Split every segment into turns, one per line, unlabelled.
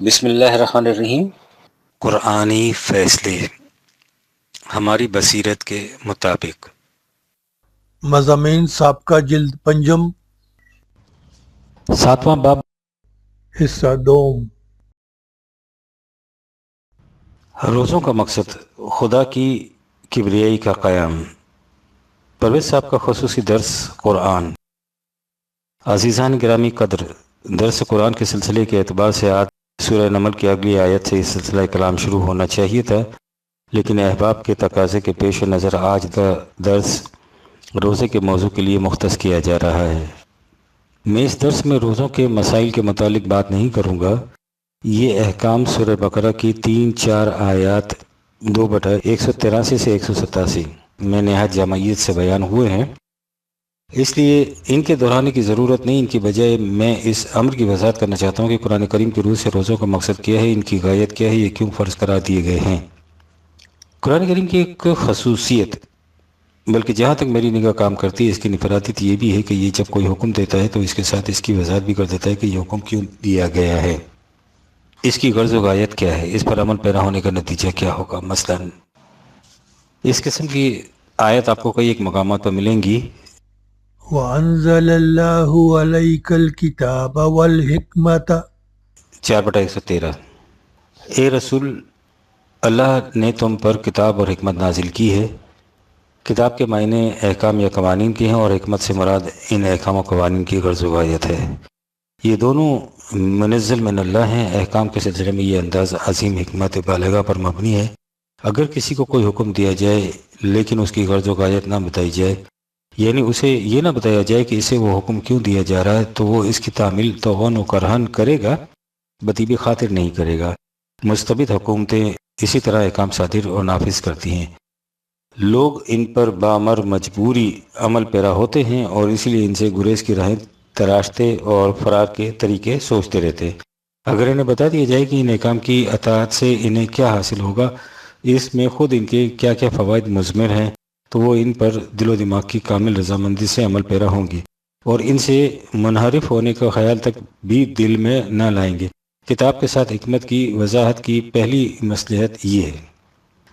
بسم اللہ الرحمن الرحیم۔
قرآنی فیصلے ہماری بصیرت کے مطابق۔
مضامین سابقہ جلد پنجم
7واں باب۔
حصہ دوم۔
روزوں کا مقصد خدا کی کبریائی کا قیام۔ پرویز صاحب کا خصوصی درس قرآن۔ عزیزان گرامی قدر، درس قرآن کے سلسلے کے اعتبار سے آج سورہ نمل کی اگلی آیت سے سلسلہ کلام شروع ہونا چاہیے تھا، لیکن احباب کے تقاضے کے پیش نظر آج کا درس روزے کے موضوع کے لیے مختص کیا جا رہا ہے۔ میں اس درس میں روزوں کے مسائل کے متعلق بات نہیں کروں گا۔ یہ احکام سورہ بقرہ کی 3-4 آیات 2/183 سے 187 میں نہایت جامعیت سے بیان ہوئے ہیں، اس لیے ان کے دہرانے کی ضرورت نہیں۔ ان کی بجائے میں اس امر کی وضاحت کرنا چاہتا ہوں کہ قرآن کریم کی روح سے روزوں کا مقصد کیا ہے، ان کی غایت کیا ہے، یہ کیوں فرض قرار دیے گئے ہیں۔ قرآن کریم کی ایک خصوصیت، بلکہ جہاں تک میری نگاہ کام کرتی ہے، اس کی انفرادیت یہ بھی ہے کہ یہ جب کوئی حکم دیتا ہے تو اس کے ساتھ اس کی وضاحت بھی کر دیتا ہے کہ یہ حکم کیوں دیا گیا ہے، اس کی غرض و غایت کیا ہے، اس پر عمل پیرا ہونے کا نتیجہ کیا ہوگا۔ مثلا اس قسم کی آیت آپ کو کئی ایک مقامات پر ملیں گی۔
وَأَنزَلَ اللَّهُ عَلَيْكَ الْكِتَابَ وَالْحِكْمَةَ
4/113۔ اے رسول، اللہ نے تم پر کتاب اور حکمت نازل کی ہے۔ کتاب کے معنی احکام یا قوانین کی ہیں، اور حکمت سے مراد ان احکام و قوانین کی غرض و غایت ہے۔ یہ دونوں منزل من اللہ ہیں۔ احکام کے سلسلے میں یہ انداز عظیم حکمت بالغہ پر مبنی ہے۔ اگر کسی کو کوئی حکم دیا جائے لیکن اس کی غرض و غایت نہ بتائی جائے، یعنی اسے یہ نہ بتایا جائے کہ اسے وہ حکم کیوں دیا جا رہا ہے، تو وہ اس کی تعمیل توغن و کرہن کرے گا، بطیبِ خاطر نہیں کرے گا۔ مستبد حکومتیں اسی طرح احکام صادر اور نافذ کرتی ہیں، لوگ ان پر بامر مجبوری عمل پیرا ہوتے ہیں اور اسی لیے ان سے گریز کی راہیں تراشتے اور فرار کے طریقے سوچتے رہتے ہیں۔ اگر انہیں بتا دیا جائے کہ ان احکام کی اطاعت سے انہیں کیا حاصل ہوگا، اس میں خود ان کے کیا کیا فوائد مضمر ہیں، تو وہ ان پر دل و دماغ کی کامل رضامندی سے عمل پیرا ہوں گے اور ان سے منحرف ہونے کا خیال تک بھی دل میں نہ لائیں گے۔ کتاب کے ساتھ حکمت کی وضاحت کی پہلی مصلحت یہ ہے۔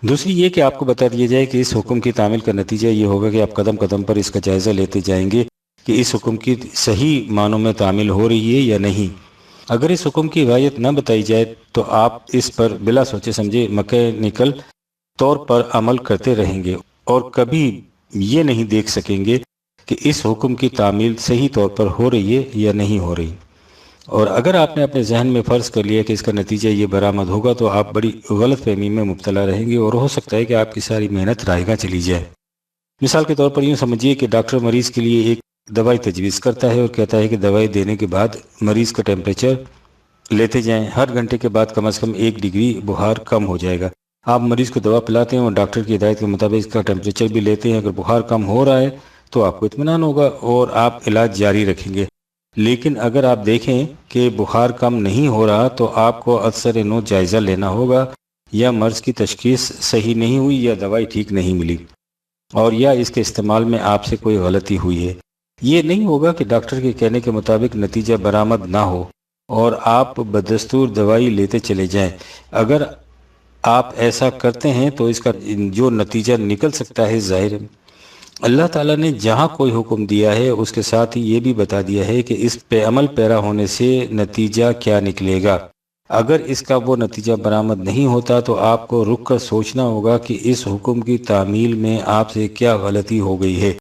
دوسری یہ کہ آپ کو بتا دیا جائے کہ اس حکم کی تعمیل کا نتیجہ یہ ہوگا کہ آپ قدم قدم پر اس کا جائزہ لیتے جائیں گے کہ اس حکم کی صحیح معنوں میں تعمیل ہو رہی ہے یا نہیں۔ اگر اس حکم کی غایت نہ بتائی جائے تو آپ اس پر بلا سوچے سمجھے میکینیکل طور پر عمل کرتے رہیں گے اور کبھی یہ نہیں دیکھ سکیں گے کہ اس حکم کی تعمیل صحیح طور پر ہو رہی ہے یا نہیں ہو رہی۔ اور اگر آپ نے اپنے ذہن میں فرض کر لیا کہ اس کا نتیجہ یہ برآمد ہوگا تو آپ بڑی غلط فہمی میں مبتلا رہیں گے اور ہو سکتا ہے کہ آپ کی ساری محنت رائے گاں چلی جائے۔ مثال کے طور پر یوں سمجھیے کہ ڈاکٹر مریض کے لیے ایک دوائی تجویز کرتا ہے اور کہتا ہے کہ دوائی دینے کے بعد مریض کا ٹیمپریچر لیتے جائیں، ہر گھنٹے کے بعد کم از کم 1 ڈگری بخار کم ہو جائے گا۔ آپ مریض کو دوا پلاتے ہیں اور ڈاکٹر کی ہدایت کے مطابق اس کا ٹیمپریچر بھی لیتے ہیں۔ اگر بخار کم ہو رہا ہے تو آپ کو اطمینان ہوگا اور آپ علاج جاری رکھیں گے، لیکن اگر آپ دیکھیں کہ بخار کم نہیں ہو رہا تو آپ کو اثر نو جائزہ لینا ہوگا، یا مرض کی تشخیص صحیح نہیں ہوئی، یا دوائی ٹھیک نہیں ملی، اور یا اس کے استعمال میں آپ سے کوئی غلطی ہوئی ہے۔ یہ نہیں ہوگا کہ ڈاکٹر کے کہنے کے مطابق نتیجہ برآمد نہ ہو اور آپ بدستور دوائی لیتے چلے جائیں۔ اگر آپ ایسا کرتے ہیں تو اس کا جو نتیجہ نکل سکتا ہے ظاہر ہے۔ اللہ تعالیٰ نے جہاں کوئی حکم دیا ہے اس کے ساتھ ہی یہ بھی بتا دیا ہے کہ اس پہ عمل پیرا ہونے سے نتیجہ کیا نکلے گا۔ اگر اس کا وہ نتیجہ برآمد نہیں ہوتا تو آپ کو رک کر سوچنا ہوگا کہ اس حکم کی تعمیل میں آپ سے کیا غلطی ہو گئی ہے۔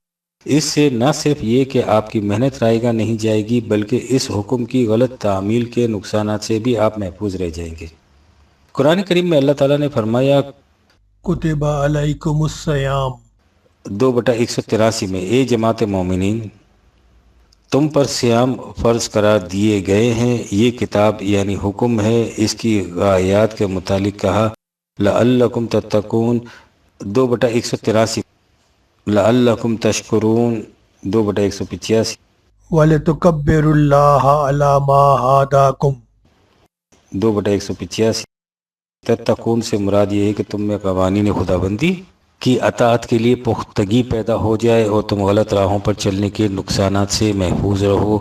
اس سے نہ صرف یہ کہ آپ کی محنت رائے گاں نہیں جائے گی، بلکہ اس حکم کی غلط تعمیل کے نقصانات سے بھی آپ محفوظ رہ جائیں گے۔ قرآن کریم میں اللہ تعالیٰ نے فرمایا
کتب علیکم الصیام
2/183 میں، اے جماعت مومنین، تم پر صیام فرض قرار دیے گئے ہیں۔ یہ کتاب یعنی حکم ہے۔ اس کی غایات کے متعلق کہا لعلکم تتقون 2/183، لعلکم تشکرون 2/185،
وَلِتُكَبِّرُوا اللَّهَ عَلَى مَا هَدَاكُمْ
2/185۔ تتقون سے مراد یہ ہے کہ تم میں قوانین خداوندی کی اطاعت کے لیے پختگی پیدا ہو جائے اور تم غلط راہوں پر چلنے کے نقصانات سے محفوظ رہو۔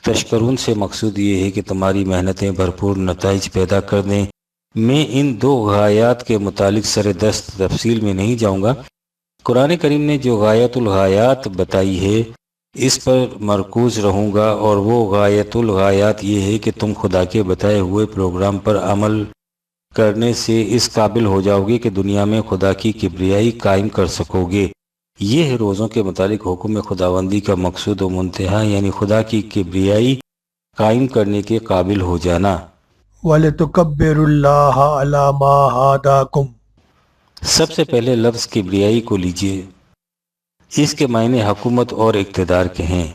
تشکرون سے مقصود یہ ہے کہ تمہاری محنتیں بھرپور نتائج پیدا کر دیں۔ میں ان دو غایات کے متعلق سر دست تفصیل میں نہیں جاؤں گا۔ قرآن کریم نے جو غایت الغایات بتائی ہے اس پر مرکوز رہوں گا، اور وہ غایت الغایات یہ ہے کہ تم خدا کے بتائے ہوئے پروگرام پر عمل کرنے سے اس قابل ہو جاؤ گے کہ دنیا میں خدا کی کبریائی قائم کر سکو گے۔ یہ ہے روزوں کے متعلق حکم خداوندی کا مقصود و منتہا، یعنی خدا کی کبریائی قائم کرنے کے قابل ہو جانا۔
وَلِتُكَبِّرُوا اللَّهَ عَلَى مَا هَدَاكُمْ۔
سب سے پہلے لفظ کبریائی کو لیجئے، اس کے معنی حکومت اور اقتدار کے ہیں۔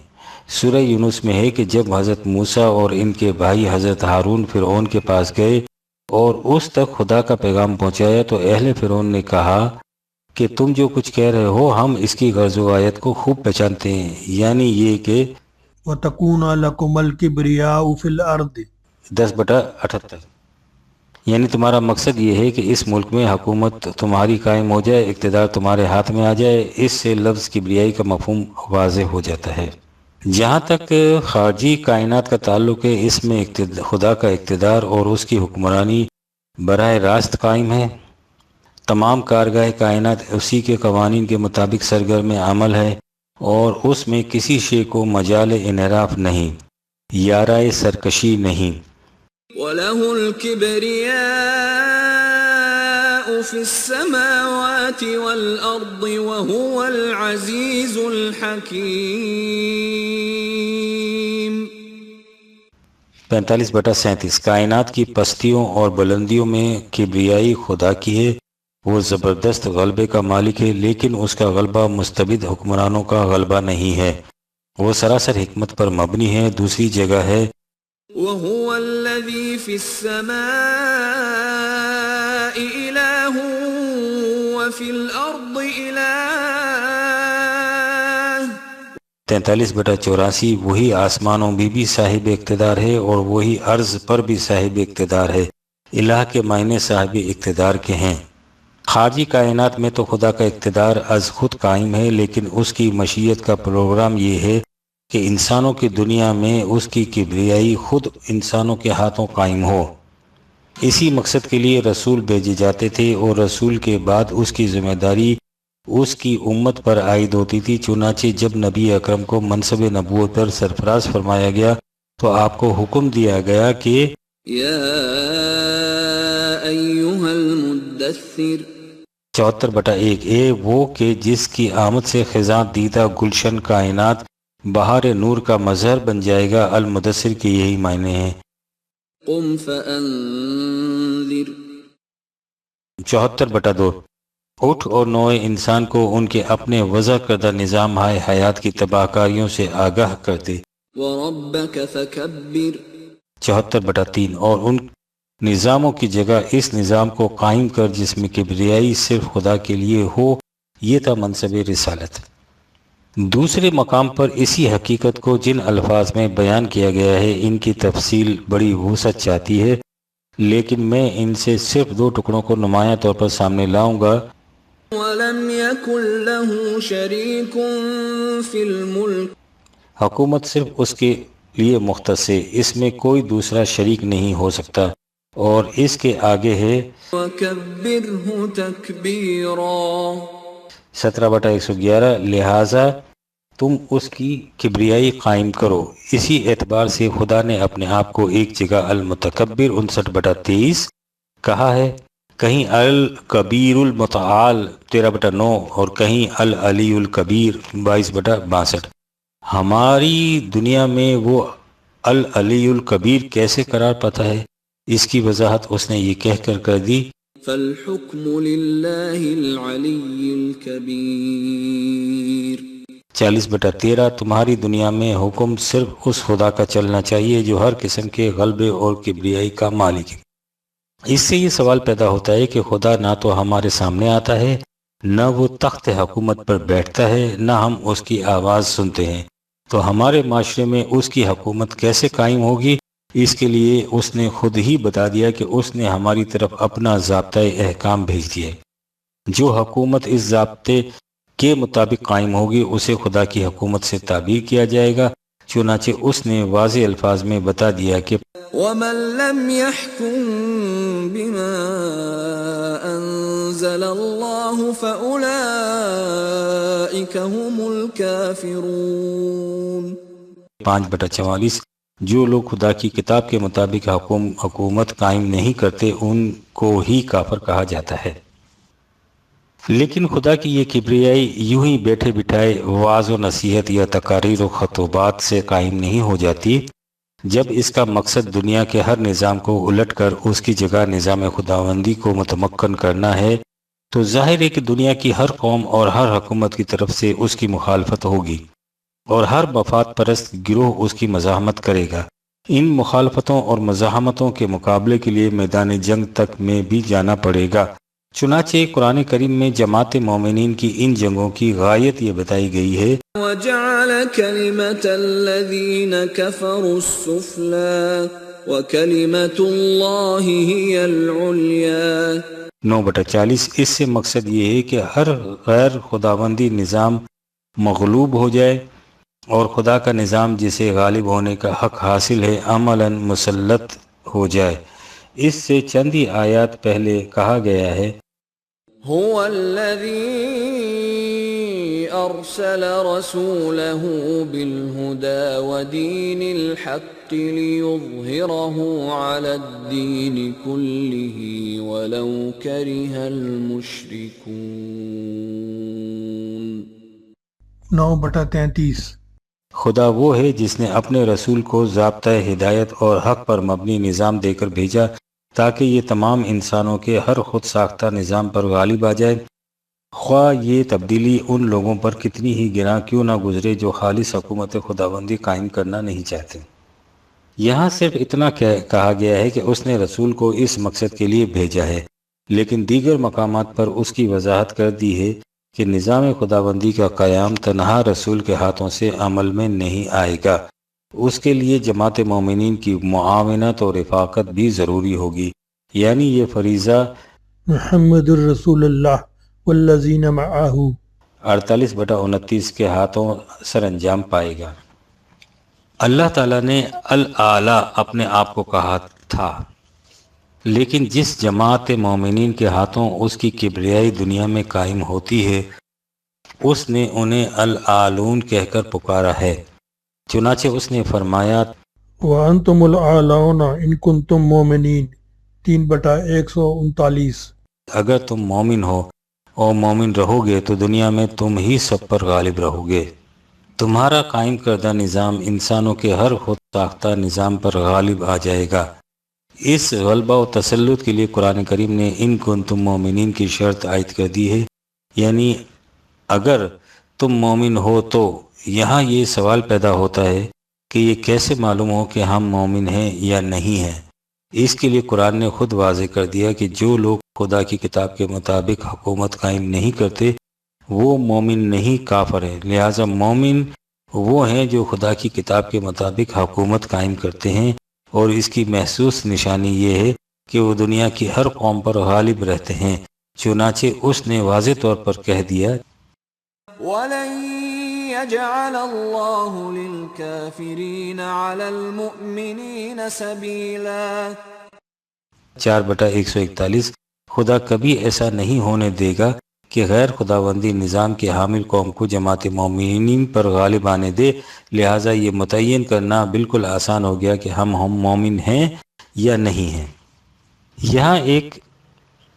سورہ یونس میں ہے کہ جب حضرت موسیٰ اور ان کے بھائی حضرت ہارون فرعون کے پاس گئے اور اس تک خدا کا پیغام پہنچایا تو اہل فرعون نے کہا کہ تم جو کچھ کہہ رہے ہو ہم اس کی غرض و آیت کو خوب پہچانتے ہیں، یعنی یہ کہ
وَتَكُونَ لَكُمُ الْكِبْرِيَاءُ فِي الْأَرْضِ
10/78، یعنی تمہارا مقصد یہ ہے کہ اس ملک میں حکومت تمہاری قائم ہو جائے، اقتدار تمہارے ہاتھ میں آ جائے۔ اس سے لفظ کبریائی کا مفہوم واضح ہو جاتا ہے۔ جہاں تک خارجی کائنات کا تعلق ہے، اس میں خدا کا اقتدار اور اس کی حکمرانی براہ راست قائم ہے۔ تمام کارگاہ کائنات اسی کے قوانین کے مطابق سرگرم عمل ہے، اور اس میں کسی شے کو مجال انحراف نہیں، یارائے سرکشی نہیں۔
وَلَهُ الْكِبْرِيَاءُ فِي السَّمَاوَاتِ وَالْأَرْضِ وَهُوَ الْعَزِيزُ الْحَكِيمُ۔
45/37 کائنات کی پستیوں اور بلندیوں میں کبریائی خدا کی ہے، وہ زبردست غلبے کا مالک ہے، لیکن اس کا غلبہ مستبد حکمرانوں کا غلبہ نہیں ہے، وہ سراسر حکمت پر مبنی ہے۔ دوسری جگہ ہے
وَهُوَ الَّذِي فِي السَّمَاءِ إِلَٰهٌ وَفِي الْأَرْضِ إِلَٰهٌ۔
43/84 وہی آسمانوں میں بھی صاحب اقتدار ہے اور وہی عرض پر بھی صاحب اقتدار ہے۔ الہ کے معنی صاحب اقتدار کے ہیں۔ خارجی کائنات میں تو خدا کا اقتدار از خود قائم ہے، لیکن اس کی مشیت کا پروگرام یہ ہے کہ انسانوں کی دنیا میں اس کی کبریائی خود انسانوں کے ہاتھوں قائم ہو۔ اسی مقصد کے لیے رسول بھیجے جاتے تھے، اور رسول کے بعد اس کی ذمہ داری اس کی امت پر عائد ہوتی تھی۔ چنانچہ جب نبی اکرم کو منصب نبوت پر سرفراز فرمایا گیا تو آپ کو حکم دیا گیا کہ
یا ایھا المدثر
74/1 اے وہ کہ جس کی آمد سے خزاں دیدہ گلشن کائنات بہار نور کا مظہر بن جائے گا۔ المدثر کے یہی معنی ہیں۔
قم فانذر
74/2 اٹھ اور نوع انسان کو ان کے اپنے وضع کردہ نظام ہائے حیات کی تباہ کاریوں سے آگاہ کر دے۔
وربک فکبر
74/3 اور ان نظاموں کی جگہ اس نظام کو قائم کر جس میں کبریائی صرف خدا کے لیے ہو، یہ تھا منصب رسالت۔ دوسرے مقام پر اسی حقیقت کو جن الفاظ میں بیان کیا گیا ہے ان کی تفصیل بڑی وسعت چاہتی ہے، لیکن میں ان سے صرف 2 ٹکڑوں کو نمایاں طور پر سامنے لاؤں گا۔
ولم يكن له شريك في الملك
حکومت صرف اس کے لیے مختص ہے، اس میں کوئی دوسرا شریک نہیں ہو سکتا، اور اس کے آگے ہے
وكبره تكبيرا
17/111 لہٰذا تم اس کی کبریائی قائم کرو۔ اسی اعتبار سے خدا نے اپنے آپ کو ایک جگہ المتکبر 59/23 کہا ہے، کہیں الکبیر المتعال 13/9 اور کہیں العلی الکبیر 22/62۔ ہماری دنیا میں وہ العلی الکبیر کیسے قرار پاتا ہے، اس کی وضاحت اس نے یہ کہہ کر دی
فالحكم لله العلي الكبير
40/13 تمہاری دنیا میں حکم صرف اس خدا کا چلنا چاہیے جو ہر قسم کے غلبے اور کبریائی کا مالک ہے۔ اس سے یہ سوال پیدا ہوتا ہے کہ خدا نہ تو ہمارے سامنے آتا ہے، نہ وہ تخت حکومت پر بیٹھتا ہے، نہ ہم اس کی آواز سنتے ہیں، تو ہمارے معاشرے میں اس کی حکومت کیسے قائم ہوگی؟ اس کے لیے اس نے خود ہی بتا دیا کہ اس نے ہماری طرف اپنا ضابطۂ احکام بھیج دیا ہے۔ جو حکومت اس ضابطے کے مطابق قائم ہوگی اسے خدا کی حکومت سے تعبیر کیا جائے گا، چنانچہ اس نے واضح الفاظ میں بتا دیا کہ
ومن لم يحكم بما انزل الله فاولئك هم الكافرون
5/44 جو لوگ خدا کی کتاب کے مطابق حکومت قائم نہیں کرتے ان کو ہی کافر کہا جاتا ہے۔ لیکن خدا کی یہ کبریائی یوں ہی بیٹھے بٹھائے وعظ و نصیحت یا تقاریر و خطبات سے قائم نہیں ہو جاتی۔ جب اس کا مقصد دنیا کے ہر نظام کو الٹ کر اس کی جگہ نظام خداوندی کو متمکن کرنا ہے تو ظاہر ہے کہ دنیا کی ہر قوم اور ہر حکومت کی طرف سے اس کی مخالفت ہوگی اور ہر مفاد پرست گروہ اس کی مزاحمت کرے گا۔ ان مخالفتوں اور مزاحمتوں کے مقابلے کے لیے میدان جنگ تک میں بھی جانا پڑے گا۔ چنانچہ قرآن کریم میں جماعت مومنین کی ان جنگوں کی غایت یہ بتائی گئی ہے
وجعل كلمة الذين كفروا السفلى وكلمة الله هي العليا
9/40 اس سے مقصد یہ ہے کہ ہر غیر خداوندی نظام مغلوب ہو جائے اور خدا کا نظام جسے غالب ہونے کا حق حاصل ہے عملاً مسلط ہو جائے۔ اس سے چند ہی آیات پہلے کہا گیا ہے
هو الذي أرسل رسوله بالهدى ودين الحق ليظهره على الدين كله ولو كره المشركون
9/33
خدا وہ ہے جس نے اپنے رسول کو ضابطۂ ہدایت اور حق پر مبنی نظام دے کر بھیجا تاکہ یہ تمام انسانوں کے ہر خود ساختہ نظام پر غالب آ جائے، خواہ یہ تبدیلی ان لوگوں پر کتنی ہی گراں کیوں نہ گزرے جو خالص حکومت خداوندی قائم کرنا نہیں چاہتے۔ یہاں صرف اتنا کہا گیا ہے کہ اس نے رسول کو اس مقصد کے لیے بھیجا ہے، لیکن دیگر مقامات پر اس کی وضاحت کر دی ہے کہ نظام خداوندی کا قیام تنہا رسول کے ہاتھوں سے عمل میں نہیں آئے گا، اس کے لیے جماعت مومنین کی معاونت اور رفاقت بھی ضروری ہوگی، یعنی یہ فریضہ
محمد الرسول اللہ والذین معہ
48/29 کے ہاتھوں سر انجام پائے گا۔ اللہ تعالیٰ نے الاعلیٰ اپنے آپ کو کہا تھا، لیکن جس جماعت مومنین کے ہاتھوں اس کی کبریائی دنیا میں قائم ہوتی ہے اس نے انہیں الاعلون کہہ کر پکارا ہے۔ چنانچہ اس نے فرمایا
وانتم الاعلون ان کنتم مومنین 3/139
اگر تم مومن ہو اور مومن رہو گے تو دنیا میں تم ہی سب پر غالب رہو گے۔ تمہارا قائم کردہ نظام انسانوں کے ہر خود ساختہ نظام پر غالب آ جائے گا۔ اس غلبہ و تسلط کے لیے قرآن کریم نے ان کنتم مومنین کی شرط عائد کر دی ہے، یعنی اگر تم مومن ہو تو یہاں یہ سوال پیدا ہوتا ہے کہ یہ کیسے معلوم ہو کہ ہم مومن ہیں یا نہیں ہیں؟ اس کے لیے قرآن نے خود واضح کر دیا کہ جو لوگ خدا کی کتاب کے مطابق حکومت قائم نہیں کرتے وہ مومن نہیں کافر ہیں، لہٰذا مومن وہ ہیں جو خدا کی کتاب کے مطابق حکومت قائم کرتے ہیں، اور اس کی محسوس نشانی یہ ہے کہ وہ دنیا کی ہر قوم پر غالب رہتے ہیں۔ چنانچہ اس نے واضح طور پر کہہ دیا
وَلَن يَجْعَلَ اللَّهُ لِلْكَافِرِينَ عَلَى الْمُؤْمِنِينَ سَبِيلًا
4/141 خدا کبھی ایسا نہیں ہونے دے گا کہ غیر خداوندی نظام کے حامل قوم کو جماعت مومنین پر غالب آنے دے، لہٰذا یہ متعین کرنا بالکل آسان ہو گیا کہ ہم مومن ہیں یا نہیں ہیں۔ یہاں ایک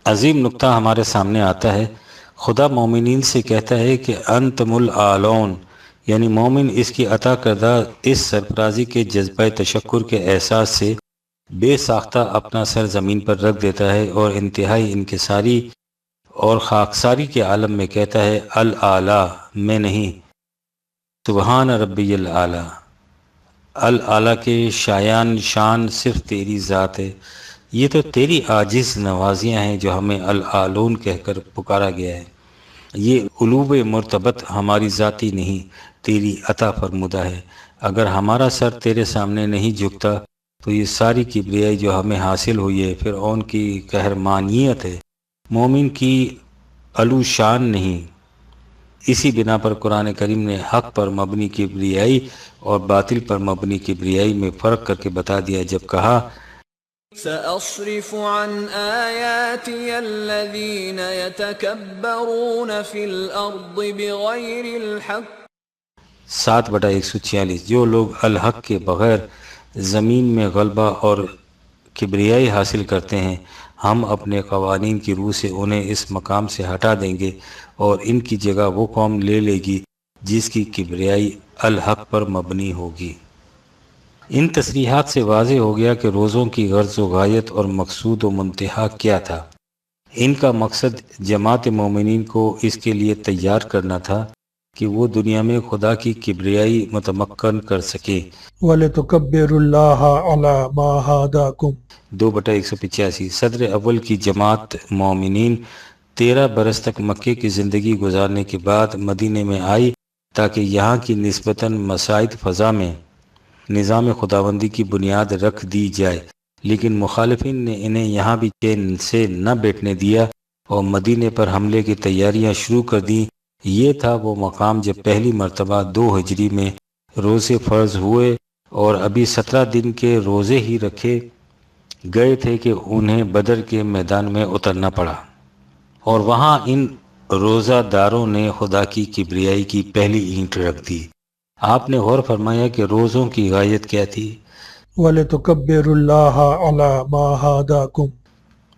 عظیم نقطہ ہمارے سامنے آتا ہے۔ خدا مومنین سے کہتا ہے کہ انتم الاعلون، یعنی مومن اس کی عطا کردہ اس سرفرازی کے جذبہ تشکر کے احساس سے بے ساختہ اپنا سر زمین پر رکھ دیتا ہے اور انتہائی انکساری اور خاکساری کے عالم میں کہتا ہے الاعلیٰ، میں نہیں، سبحان ربی الاعلیٰ، الاعلیٰ کے شان صرف تیری ذات ہے۔ یہ تو تیری عاجز نوازیاں ہیں جو ہمیں الاعلون کہہ کر پکارا گیا ہے۔ یہ علو مرتبت ہماری ذاتی نہیں، تیری عطا فرمودہ ہے۔ اگر ہمارا سر تیرے سامنے نہیں جھکتا تو یہ ساری کبریائی جو ہمیں حاصل ہوئی ہے فرعون کی قہرمانیت ہے، مومن کی علو شان نہیں۔ اسی بنا پر قرآن کریم نے حق پر مبنی کبریائی اور باطل پر مبنی کبریائی میں فرق کر کے بتا دیا جب کہا
سأصرف عن آياتي الذين يتكبرون في الأرض بغير الحق
7/146 جو لوگ الحق کے بغیر زمین میں غلبہ اور کبریائی حاصل کرتے ہیں ہم اپنے قوانین کی روح سے انہیں اس مقام سے ہٹا دیں گے اور ان کی جگہ وہ قوم لے لے گی جس کی کبریائی الحق پر مبنی ہوگی۔ ان تصریحات سے واضح ہو گیا کہ روزوں کی غرض و غایت اور مقصود و منتہا کیا تھا۔ ان کا مقصد جماعت مومنین کو اس کے لیے تیار کرنا تھا کہ وہ دنیا میں خدا کی کبریائی متمکن کر سکیں۔
وَلِتُكَبِّرُوا اللَّهَ عَلَى مَا هَدَاكُمْ
2/185 صدر اول کی جماعت مومنین 13 برس تک مکے کی زندگی گزارنے کے بعد مدینے میں آئی تاکہ یہاں کی نسبتاً مساعد فضا میں نظام خداوندی کی بنیاد رکھ دی جائے، لیکن مخالفین نے انہیں یہاں بھی چین سے نہ بیٹھنے دیا اور مدینے پر حملے کی تیاریاں شروع کر دیں۔ یہ تھا وہ مقام جب پہلی مرتبہ 2 ہجری میں روزے فرض ہوئے اور ابھی 17 دن کے روزے ہی رکھے گئے تھے کہ انہیں بدر کے میدان میں اترنا پڑا، اور وہاں ان روزہ داروں نے خدا کی کبریائی کی پہلی اینٹ رکھ دی۔ آپ نے غور فرمایا کہ روزوں کی غایت کیا تھی؟
وَلِتُكَبِّرُوا اللَّهَ عَلَى مَا هَدَاكُمْ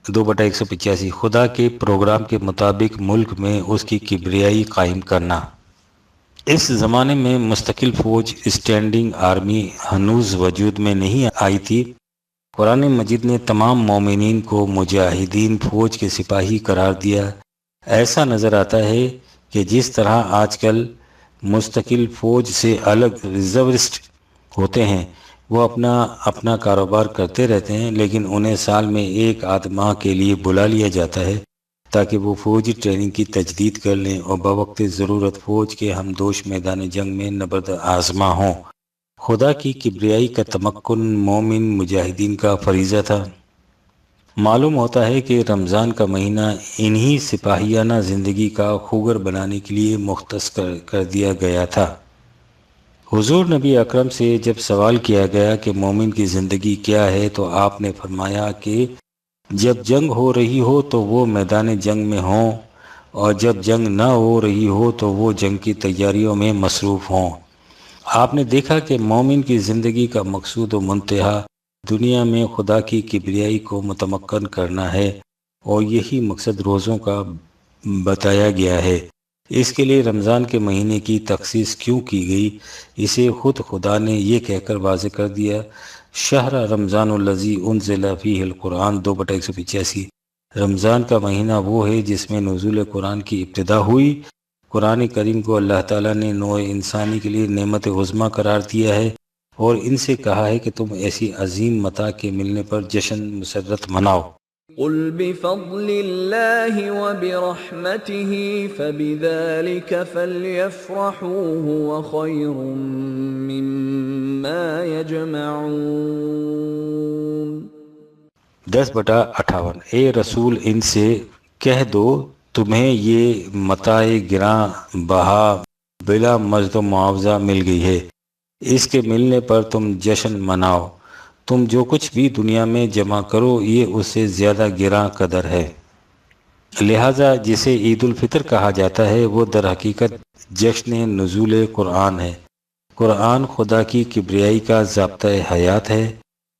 2/185 خدا کے پروگرام کے مطابق ملک میں اس کی کبریائی قائم کرنا۔ اس زمانے میں مستقل فوج اسٹینڈنگ آرمی ہنوز وجود میں نہیں آئی تھی۔ قرآن مجید نے تمام مومنین کو مجاہدین فوج کے سپاہی قرار دیا۔ ایسا نظر آتا ہے کہ جس طرح آج کل مستقل فوج سے الگ ریزروسٹ ہوتے ہیں، وہ اپنا کاروبار کرتے رہتے ہیں، لیکن انہیں سال میں 1 ماہ کے لیے بلا لیا جاتا ہے تاکہ وہ فوجی ٹریننگ کی تجدید کر لیں اور بوقت ضرورت فوج کے ہمدوش میدان جنگ میں نبرد آزما ہوں۔ خدا کی کبریائی کا تمکن مومن مجاہدین کا فریضہ تھا۔ معلوم ہوتا ہے کہ رمضان کا مہینہ انہی سپاہیانہ زندگی کا خوگر بنانے کے لیے مختص کر دیا گیا تھا۔ حضور نبی اکرم سے جب سوال کیا گیا کہ مومن کی زندگی کیا ہے تو آپ نے فرمایا کہ جب جنگ ہو رہی ہو تو وہ میدان جنگ میں ہوں، اور جب جنگ نہ ہو رہی ہو تو وہ جنگ کی تیاریوں میں مصروف ہوں۔ آپ نے دیکھا کہ مومن کی زندگی کا مقصود و منتہا دنیا میں خدا کی کبریائی کو متمکن کرنا ہے، اور یہی مقصد روزوں کا بتایا گیا ہے۔ اس کے لیے رمضان کے مہینے کی تخصیص کیوں کی گئی، اسے خود خدا نے یہ کہہ کر واضح کر دیا، شہر رمضان الذی انزل فیہ القرآن 2/185 رمضان کا مہینہ وہ ہے جس میں نزول قرآن کی ابتدا ہوئی۔ قرآن کریم کو اللہ تعالیٰ نے نوع انسانی کے لیے نعمت عظمیٰ قرار دیا ہے، اور ان سے کہا ہے کہ تم ایسی عظیم متاع کے ملنے پر جشن مسرت مناؤ۔
قل بفضل الله وبرحمته فبذلك فليفرحوا هو خير مما يجمعون
10/58 اے رسول ان سے کہہ دو تمہیں یہ متاع گراں بہا بلا مزد و معاوضہ مل گئی ہے، اس کے ملنے پر تم جشن مناؤ۔ تم جو کچھ بھی دنیا میں جمع کرو یہ اس سے زیادہ گراں قدر ہے، لہذا جسے عید الفطر کہا جاتا ہے وہ در حقیقت جشن نزول قرآن ہے۔ قرآن خدا کی کبریائی کا ضابطہ حیات ہے،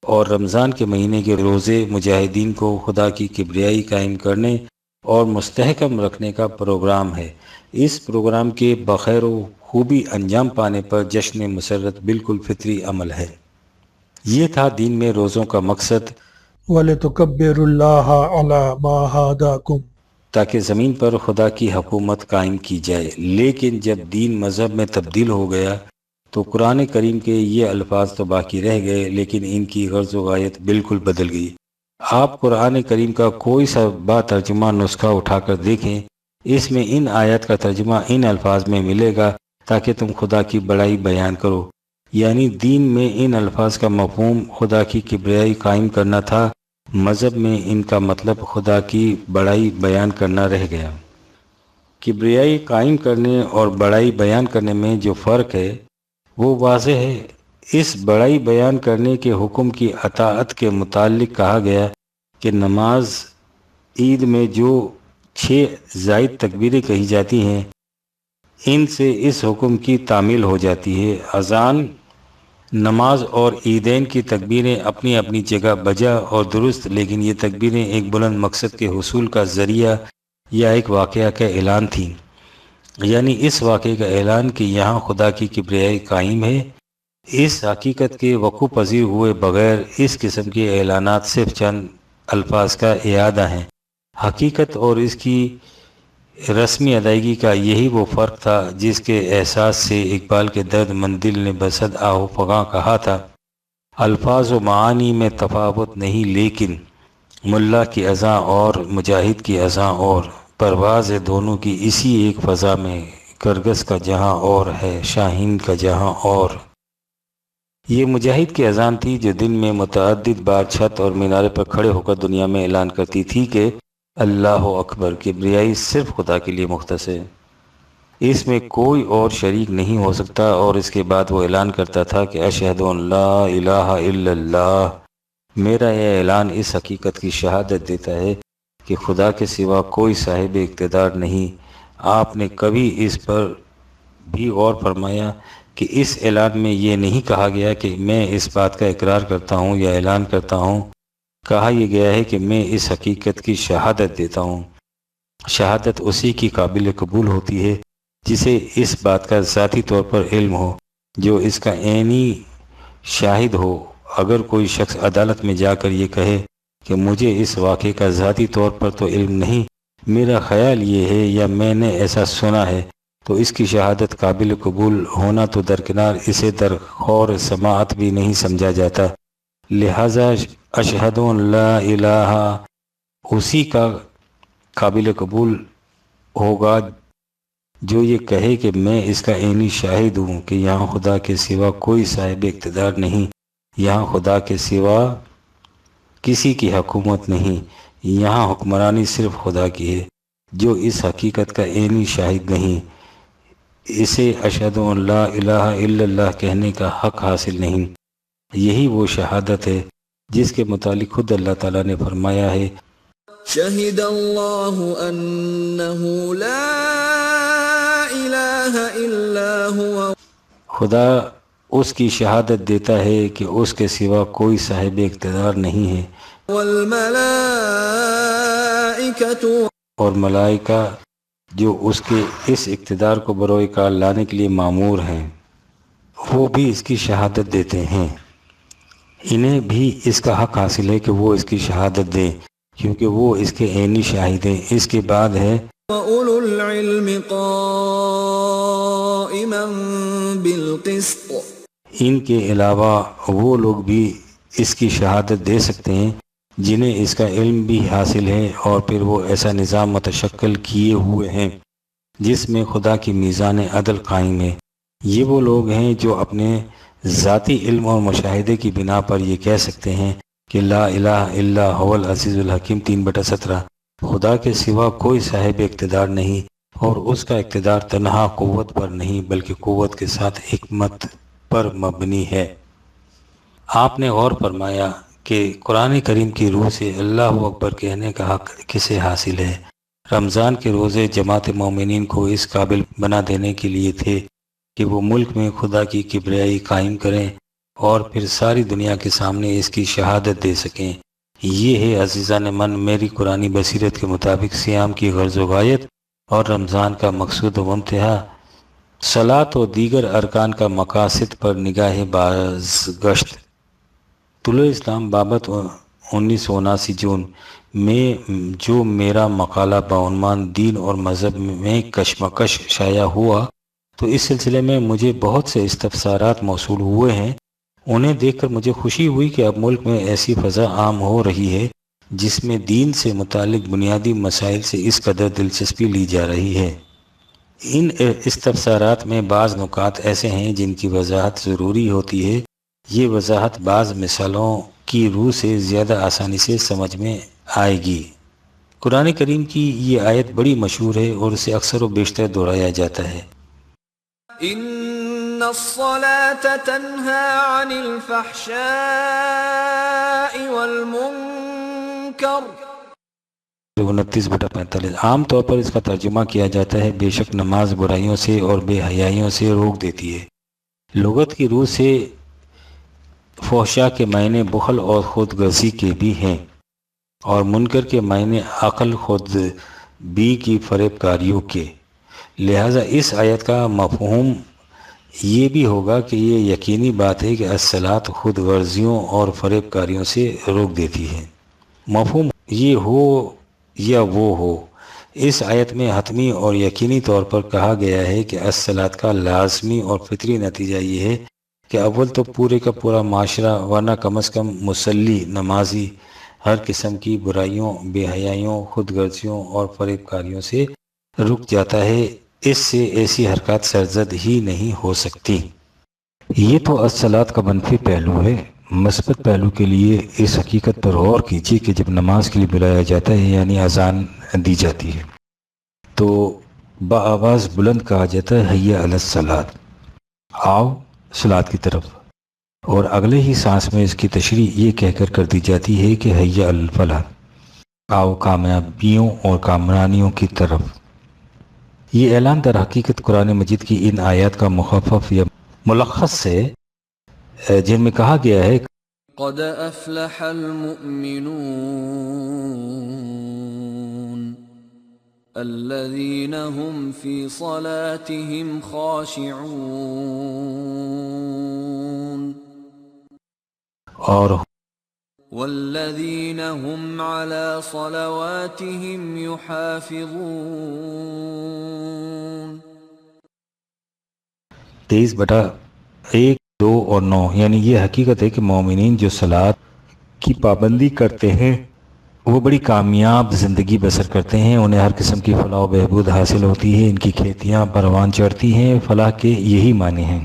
اور رمضان کے مہینے کے روزے مجاہدین کو خدا کی کبریائی قائم کرنے اور مستحکم رکھنے کا پروگرام ہے۔ اس پروگرام کے بخیر و خوبی انجام پانے پر جشن مسرت بالکل فطری عمل ہے۔ یہ تھا دین میں روزوں کا مقصد،
وَلِتُكَبِّرُوا اللَّهَ عَلَى مَا هَدَاكُمْ
تاکہ زمین پر خدا کی حکومت قائم کی جائے۔ لیکن جب دین مذہب میں تبدیل ہو گیا تو قرآن کریم کے یہ الفاظ تو باقی رہ گئے، لیکن ان کی غرض و غایت بالکل بدل گئی۔ آپ قرآن کریم کا کوئی سا با ترجمہ نسخہ اٹھا کر دیکھیں، اس میں ان آیات کا ترجمہ ان الفاظ میں ملے گا تاکہ تم خدا کی بڑائی بیان کرو، یعنی دین میں ان الفاظ کا مفہوم خدا کی کبریائی قائم کرنا تھا، مذہب میں ان کا مطلب خدا کی بڑائی بیان کرنا رہ گیا۔ کبریائی قائم کرنے اور بڑائی بیان کرنے میں جو فرق ہے وہ واضح ہے۔ اس بڑائی بیان کرنے کے حکم کی اطاعت کے متعلق کہا گیا کہ نماز عید میں جو 6 زائد تکبیریں کہی جاتی ہیں ان سے اس حکم کی تعمیل ہو جاتی ہے۔ اذان، نماز اور عیدین کی تکبیریں اپنی اپنی جگہ بجا اور درست، لیکن یہ تکبیریں ایک بلند مقصد کے حصول کا ذریعہ یا ایک واقعہ کا اعلان تھیں، یعنی اس واقعے کا اعلان کہ یہاں خدا کی کبریائی قائم ہے۔ اس حقیقت کے وقوع پذیر ہوئے بغیر اس قسم کے اعلانات صرف چند الفاظ کا اعادہ ہیں۔ حقیقت اور اس کی رسمی ادائیگی کا یہی وہ فرق تھا جس کے احساس سے اقبال کے درد مند دل نے بصد آہ و فغاں کہا تھا، الفاظ و معانی میں تفاوت نہیں لیکن ملا کی اذاں اور مجاہد کی اذاں اور پرواز ہے دونوں کی اسی ایک فضا میں، کرگس کا جہاں اور ہے شاہین کا جہاں اور۔ یہ مجاہد کی اذان تھی جو دن میں متعدد بار چھت اور مینارے پر کھڑے ہو کر دنیا میں اعلان کرتی تھی کہ اللہ اکبر، کبریائی صرف خدا کے لیے مختص ہے، اس میں کوئی اور شریک نہیں ہو سکتا، اور اس کے بعد وہ اعلان کرتا تھا کہ اشہد ان لا الہ الا اللہ۔ میرا یہ اعلان اس حقیقت کی شہادت دیتا ہے کہ خدا کے سوا کوئی صاحب اقتدار نہیں۔ آپ نے کبھی اس پر بھی غور فرمایا کہ اس اعلان میں یہ نہیں کہا گیا کہ میں اس بات کا اقرار کرتا ہوں یا اعلان کرتا ہوں، کہا یہ گیا ہے کہ میں اس حقیقت کی شہادت دیتا ہوں۔ شہادت اسی کی قابل قبول ہوتی ہے جسے اس بات کا ذاتی طور پر علم ہو، جو اس کا عینی شاہد ہو۔ اگر کوئی شخص عدالت میں جا کر یہ کہے کہ مجھے اس واقعے کا ذاتی طور پر تو علم نہیں، میرا خیال یہ ہے یا میں نے ایسا سنا ہے، تو اس کی شہادت قابل قبول ہونا تو درکنار اسے درخور سماعت بھی نہیں سمجھا جاتا۔ لہذا اشہد ان لا الہ اسی کا قابل قبول ہوگا جو یہ کہے کہ میں اس کا عینی شاہد ہوں کہ یہاں خدا کے سوا کوئی صاحب اقتدار نہیں، یہاں خدا کے سوا کسی کی حکومت نہیں، یہاں حکمرانی صرف خدا کی ہے، جو اس حقیقت کا عینی شاہد نہیں، اسے اشہد ان لا الہ الا اللہ کہنے کا حق حاصل نہیں۔ یہی وہ شہادت ہے جس کے متعلق خود اللہ تعالیٰ نے فرمایا ہے،
شہد اللہ انہ لا الہ الا هو،
خدا اس کی شہادت دیتا ہے کہ اس کے سوا کوئی صاحب اقتدار نہیں ہے،
والملائکۃ،
اور ملائکہ جو اس کے اس اقتدار کو بروئے کار لانے کے لیے مامور ہیں وہ بھی اس کی شہادت دیتے ہیں۔ انہیں بھی اس کا حق حاصل ہے کہ وہ اس کی شہادت دیں کیونکہ وہ اس کے عینی شاہد ہیں۔ اس کے بعد ہے
وَأُولُو الْعِلْمِ قَائِمًا بِالْقِسْطِ،
ان کے علاوہ وہ لوگ بھی اس کی شہادت دے سکتے ہیں جنہیں اس کا علم بھی حاصل ہے اور پھر وہ ایسا نظام متشکل کیے ہوئے ہیں جس میں خدا کی میزان عدل قائم ہے۔ یہ وہ لوگ ہیں جو اپنے ذاتی علم اور مشاہدے کی بنا پر یہ کہہ سکتے ہیں کہ لا الہ الا هو العزیز الحکیم 3/17، خدا کے سوا کوئی صاحب اقتدار نہیں اور اس کا اقتدار تنہا قوت پر نہیں بلکہ قوت کے ساتھ حکمت پر مبنی ہے۔ آپ نے غور فرمایا کہ قرآن کریم کی روح سے اللہ اکبر کہنے کا حق کسے حاصل ہے؟ رمضان کے روزے جماعت مومنین کو اس قابل بنا دینے کے لیے تھے کہ وہ ملک میں خدا کی کبریائی قائم کریں اور پھر ساری دنیا کے سامنے اس کی شہادت دے سکیں۔ یہ ہے عزیزان من میری قرآنی بصیرت کے مطابق صیام کی غرض و غایت اور رمضان کا مقصود و منتہا، صلاۃ و دیگر ارکان کا مقاصد پر نگاہ بازگشت۔ طلوع اسلام بابت 1979 جون میں جو میرا مقالہ بعنوان دین اور مذہب میں کشمکش شائع ہوا تو اس سلسلے میں مجھے بہت سے استفسارات موصول ہوئے ہیں۔ انہیں دیکھ کر مجھے خوشی ہوئی کہ اب ملک میں ایسی فضا عام ہو رہی ہے جس میں دین سے متعلق بنیادی مسائل سے اس قدر دلچسپی لی جا رہی ہے۔ ان استفسارات میں بعض نکات ایسے ہیں جن کی وضاحت ضروری ہوتی ہے۔ یہ وضاحت بعض مثالوں کی روح سے زیادہ آسانی سے سمجھ میں آئے گی۔ قرآن کریم کی یہ آیت بڑی مشہور ہے اور اسے اکثر و بیشتر دہرایا جاتا ہے۔
ان الصلاة تنہى عن الفحشاء والمنکر
29/45۔ عام طور پر اس کا ترجمہ کیا جاتا ہے بے شک نماز برائیوں سے اور بے حیائیوں سے روک دیتی ہے۔ لغت کی روح سے فحشا کے معنی بخل اور خود غرضی کے بھی ہیں، اور منکر کے معنی عقل خود بی کی فریب کاریوں کے۔ لہٰذا اس آیت کا مفہوم یہ بھی ہوگا کہ یہ یقینی بات ہے کہ الصلاۃ خود غرضیوں اور فریب کاریوں سے روک دیتی ہے۔ مفہوم یہ ہو یا وہ ہو، اس آیت میں حتمی اور یقینی طور پر کہا گیا ہے کہ الصلاۃ کا لازمی اور فطری نتیجہ یہ ہے کہ اول تو پورے کا پورا معاشرہ ورنہ کم از کم مصلی نمازی ہر قسم کی برائیوں، بے حیائیوں، خود غرضیوں اور فریب کاریوں سے رک جاتا ہے۔ اس سے ایسی حرکات سرزد ہی نہیں ہو سکتی۔ یہ تو الصلاۃ کا منفی پہلو ہے۔ مثبت پہلو کے لیے اس حقیقت پر غور کیجیے کہ جب نماز کے لیے بلایا جاتا ہے یعنی اذان دی جاتی ہے تو بآواز بلند کہا جاتا ہے حی علی الصلاۃ، آؤ صلاۃ کی طرف، اور اگلے ہی سانس میں اس کی تشریح یہ کہہ کر دی جاتی ہے کہ حی علی الفلاح، آؤ کامیابیوں اور کامرانیوں کی طرف۔ یہ اعلان در حقیقت قرآن مجید کی ان آیات کا مخفف یا ملخص ہے جن میں کہا گیا ہے
قد افلح المؤمنون الذين هم في صلاتهم خاشعون
اور
والذين هم على صلواتهم يحافظون
23/1، 2 اور 9، یعنی یہ حقیقت ہے کہ مومنین جو صلاۃ کی پابندی کرتے ہیں وہ بڑی کامیاب زندگی بسر کرتے ہیں، انہیں ہر قسم کی فلاح و بہبود حاصل ہوتی ہے، ان کی کھیتیاں پروان چڑھتی ہیں۔ فلاح کے یہی معنی ہیں۔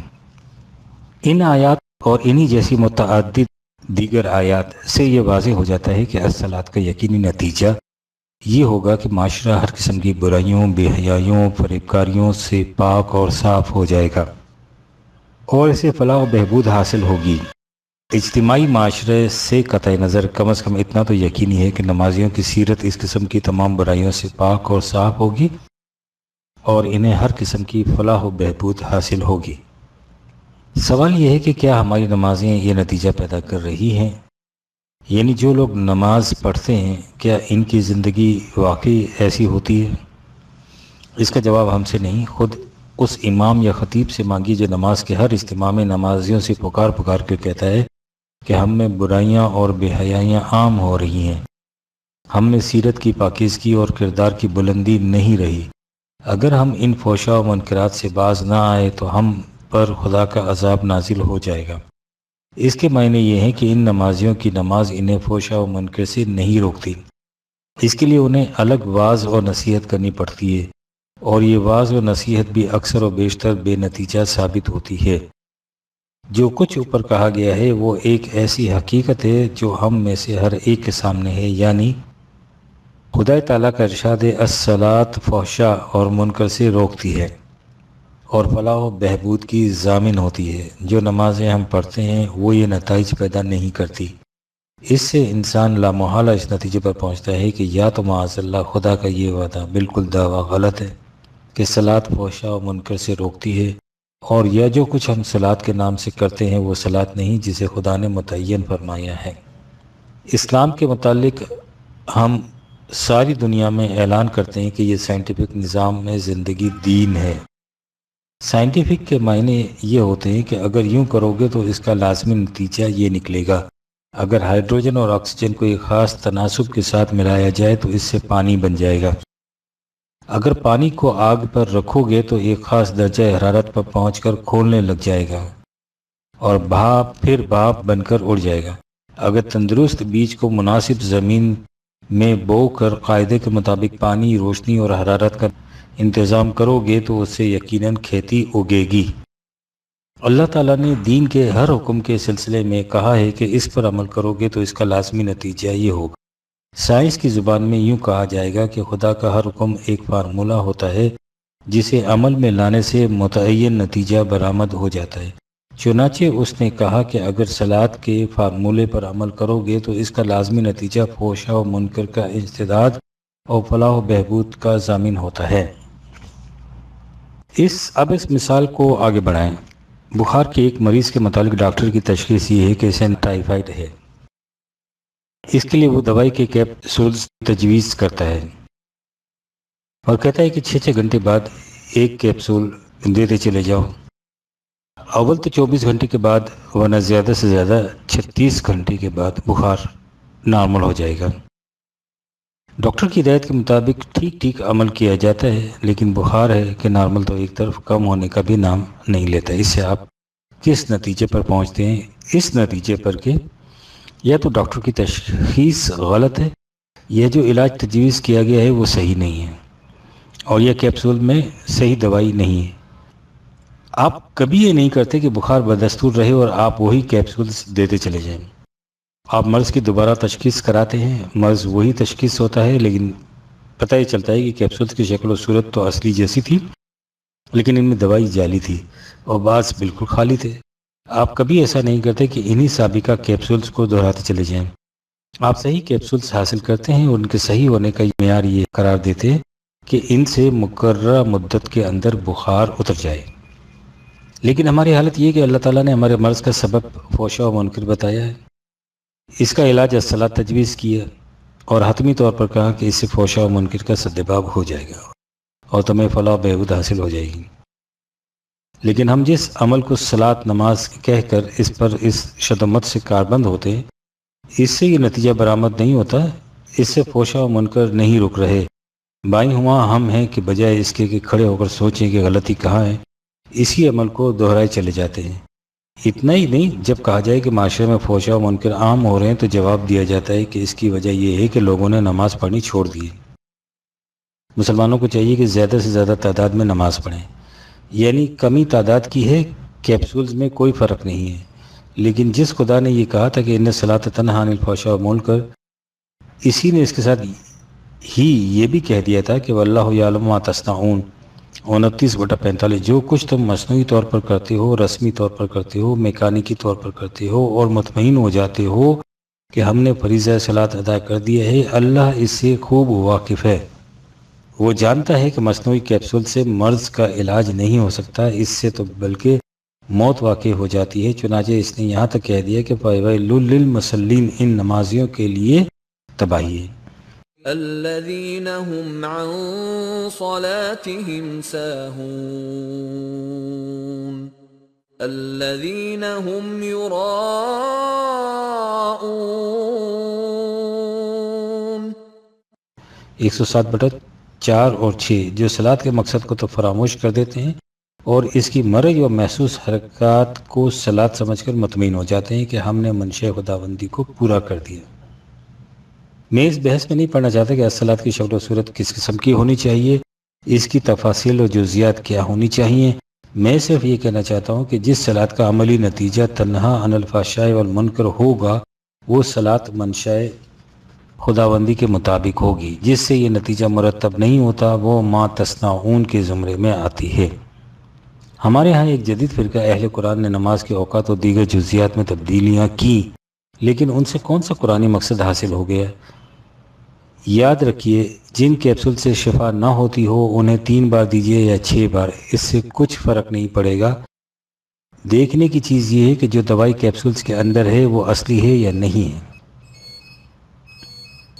ان آیات اور انہی جیسی متعدد دیگر آیات سے یہ واضح ہو جاتا ہے کہ الصلاۃ کا یقینی نتیجہ یہ ہوگا کہ معاشرہ ہر قسم کی برائیوں، بے حیائیوں، فریب کاریوں سے پاک اور صاف ہو جائے گا اور اسے فلاح و بہبود حاصل ہوگی۔ اجتماعی معاشرے سے قطع نظر کم از کم اتنا تو یقینی ہے کہ نمازیوں کی سیرت اس قسم کی تمام برائیوں سے پاک اور صاف ہوگی اور انہیں ہر قسم کی فلاح و بہبود حاصل ہوگی۔ سوال یہ ہے کہ کیا ہماری نمازیں یہ نتیجہ پیدا کر رہی ہیں؟ یعنی جو لوگ نماز پڑھتے ہیں کیا ان کی زندگی واقعی ایسی ہوتی ہے؟ اس کا جواب ہم سے نہیں، خود اس امام یا خطیب سے مانگی جو نماز کے ہر اجتماع میں نمازیوں سے پکار کے کہتا ہے کہ ہم میں برائیاں اور بے حیائیاں عام ہو رہی ہیں، ہم میں سیرت کی پاکیزگی اور کردار کی بلندی نہیں رہی، اگر ہم ان فحشا و منکرات سے باز نہ آئے تو ہم پر خدا کا عذاب نازل ہو جائے گا۔ اس کے معنی یہ ہیں کہ ان نمازیوں کی نماز انہیں فحشا و منکر سے نہیں روکتی، اس کے لیے انہیں الگ واعظ اور نصیحت کرنی پڑتی ہے، اور یہ واعظ و نصیحت بھی اکثر و بیشتر بے نتیجہ ثابت ہوتی ہے۔ جو کچھ اوپر کہا گیا ہے وہ ایک ایسی حقیقت ہے جو ہم میں سے ہر ایک کے سامنے ہے، یعنی خدا تعالیٰ کا ارشاد ہے الصلاۃ فحشا اور منکر سے روکتی ہے اور فلاح و بہبود کی ضامن ہوتی ہے۔ جو نمازیں ہم پڑھتے ہیں وہ یہ نتائج پیدا نہیں کرتی۔ اس سے انسان لامحالہ اس نتیجے پر پہنچتا ہے کہ یا تو معاذ اللہ خدا کا یہ وعدہ بالکل دعویٰ غلط ہے کہ صلاۃ فحشا و منکر سے روکتی ہے، اور یا جو کچھ ہم صلاۃ کے نام سے کرتے ہیں وہ صلاۃ نہیں جسے خدا نے متعین فرمایا ہے۔ اسلام کے متعلق ہم ساری دنیا میں اعلان کرتے ہیں کہ یہ سائنٹیفک نظام میں زندگی دین ہے۔ سائنٹیفک کے معنی یہ ہوتے ہیں کہ اگر یوں کرو گے تو اس کا لازمی نتیجہ یہ نکلے گا۔ اگر ہائیڈروجن اور آکسیجن کو ایک خاص تناسب کے ساتھ ملایا جائے تو اس سے پانی بن جائے گا۔ اگر پانی کو آگ پر رکھو گے تو ایک خاص درجہ حرارت پر پہنچ کر کھولنے لگ جائے گا اور بھاپ بن کر اڑ جائے گا۔ اگر تندرست بیج کو مناسب زمین میں بو کر قاعدے کے مطابق پانی، روشنی اور حرارت کا انتظام کرو گے تو اس سے یقیناً کھیتی اگے گی۔ اللہ تعالیٰ نے دین کے ہر حکم کے سلسلے میں کہا ہے کہ اس پر عمل کرو گے تو اس کا لازمی نتیجہ یہ ہوگا سائنس کی زبان میں یوں کہا جائے گا کہ خدا کا ہر حکم ایک فارمولہ ہوتا ہے جسے عمل میں لانے سے متعین نتیجہ برآمد ہو جاتا ہے۔ چنانچہ اس نے کہا کہ اگر صلاۃ کے فارمولے پر عمل کرو گے تو اس کا لازمی نتیجہ فحشا و منکر کا انسداد اور فلاح و بہبود کا ضامن ہوتا ہے۔ اب اس مثال کو آگے بڑھائیں۔ بخار کے ایک مریض کے متعلق ڈاکٹر کی تشخیص یہ ہے کہ اسے ٹائیفائڈ ہے۔ اس کے لیے وہ دوائی کے کیپسولز تجویز کرتا ہے اور کہتا ہے کہ 6 گھنٹے بعد ایک کیپسول دیتے چلے جاؤ۔ اول تو 24 گھنٹے کے بعد ورنہ زیادہ سے زیادہ 36 گھنٹے کے بعد بخار نارمل ہو جائے گا۔ ڈاکٹر کی ہدایت کے مطابق ٹھیک عمل کیا جاتا ہے، لیکن بخار ہے کہ نارمل تو ایک طرف کم ہونے کا بھی نام نہیں لیتا۔ اس سے آپ کس نتیجے پر پہنچتے ہیں؟ اس نتیجے پر کہ یا تو ڈاکٹر کی تشخیص غلط ہے یا جو علاج تجویز کیا گیا ہے وہ صحیح نہیں ہے، اور یہ کیپسول میں صحیح دوائی نہیں ہے۔ آپ کبھی یہ نہیں کرتے کہ بخار بدستور رہے اور آپ وہی کیپسولز دیتے چلے جائیں۔ آپ مرض کی دوبارہ تشخیص کراتے ہیں، مرض وہی تشخیص ہوتا ہے، لیکن پتہ ہی چلتا ہے کہ کیپسولز کی شکل و صورت تو اصلی جیسی تھی، لیکن ان میں دوائی جعلی تھی اور بعض بالکل خالی تھے۔ آپ کبھی ایسا نہیں کرتے کہ انہی سابقہ کیپسولز کو دہراتے چلے جائیں۔ آپ صحیح کیپسولز حاصل کرتے ہیں اور ان کے صحیح ہونے کا معیار یہ قرار دیتے ہیں کہ ان سے مقررہ مدت کے اندر بخار اتر جائے۔ لیکن ہماری حالت یہ کہ اللہ تعالیٰ نے ہمارے مرض کا سبب فحشا و منکر بتایا ہے، اس کا علاج الصلاۃ تجویز کیا اور حتمی طور پر کہا کہ اس سے فحشا و منکر کا سدباب ہو جائے گا اور تمہیں فلاح و بہبود حاصل ہو جائے گی۔ لیکن ہم جس عمل کو صلاۃ نماز کہہ کر اس پر اس شدمت سے کاربند ہوتے ہیں، اس سے یہ نتیجہ برآمد نہیں ہوتا، اس سے فحشا و منکر نہیں رک رہے۔ بائیں ہوا ہم ہیں کہ بجائے اس کے کہ کھڑے ہو کر سوچیں کہ غلطی کہاں ہے، اسی عمل کو دہرائے چلے جاتے ہیں۔ اتنا ہی نہیں، جب کہا جائے کہ معاشرے میں فحشا و منکر عام ہو رہے ہیں تو جواب دیا جاتا ہے کہ اس کی وجہ یہ ہے کہ لوگوں نے نماز پڑھنی چھوڑ دی۔ مسلمانوں کو چاہیے کہ زیادہ سے زیادہ تعداد میں نماز پڑھیں، یعنی کمی تعداد کی ہے، کیپسولز میں کوئی فرق نہیں ہے۔ لیکن جس خدا نے یہ کہا تھا کہ ان الصلاۃ تنہی عن الفحشاء والمنکر، اسی نے اس کے ساتھ ہی یہ بھی کہہ دیا تھا کہ واللہ یعلم ما تصنعون 29/45، جو کچھ تم مصنوعی طور پر کرتے ہو، رسمی طور پر کرتے ہو، میکانیکی طور پر کرتے ہو اور مطمئن ہو جاتے ہو کہ ہم نے فریضہ صلاۃ ادا کر دیا ہے، اللہ اس سے خوب واقف ہے۔ وہ جانتا ہے کہ مصنوعی کیپسول سے مرض کا علاج نہیں ہو سکتا، اس سے تو بلکہ موت واقع ہو جاتی ہے۔ چنانچہ اس نے یہاں تک کہہ دیا کہ فَوَيْلٌ لِّلْمُصَلِّينَ، ان نمازیوں کے لیے تباہی ہے۔
الذين هم عن صلاتهم ساهون الذين هم يراءون
107/4 اور 6، جو صلاۃ کے مقصد کو تو فراموش کر دیتے ہیں اور اس کی مرئی و محسوس حرکات کو صلاۃ سمجھ کر مطمئن ہو جاتے ہیں کہ ہم نے منشاء خداوندی کو پورا کر دیا۔ میں اس بحث میں نہیں پڑھنا چاہتا کہ الصلاۃ کی شکل و صورت کس قسم کی ہونی چاہیے، اس کی تفاصیل و جزیات کیا ہونی چاہیے۔ میں صرف یہ کہنا چاہتا ہوں کہ جس صلاۃ کا عملی نتیجہ تنہا عن الفحشاء والمنکر ہوگا، وہ صلاۃ منشاء خداوندی کے مطابق ہوگی۔ جس سے یہ نتیجہ مرتب نہیں ہوتا، وہ ما تصنعون کے زمرے میں آتی ہے۔ ہمارے ہاں ایک جدید فرقہ اہل قرآن نے نماز کے اوقات اور دیگر جزیات میں تبدیلیاں کی، لیکن ان سے کون سا قرآنی مقصد حاصل ہو گیا؟ یاد رکھیے، جن کیپسول سے شفا نہ ہوتی ہو انہیں 3 بار دیجیے یا 6 بار، اس سے کچھ فرق نہیں پڑے گا۔ دیکھنے کی چیز یہ ہے کہ جو دوائی کیپسولز کے اندر ہے وہ اصلی ہے یا نہیں ہے،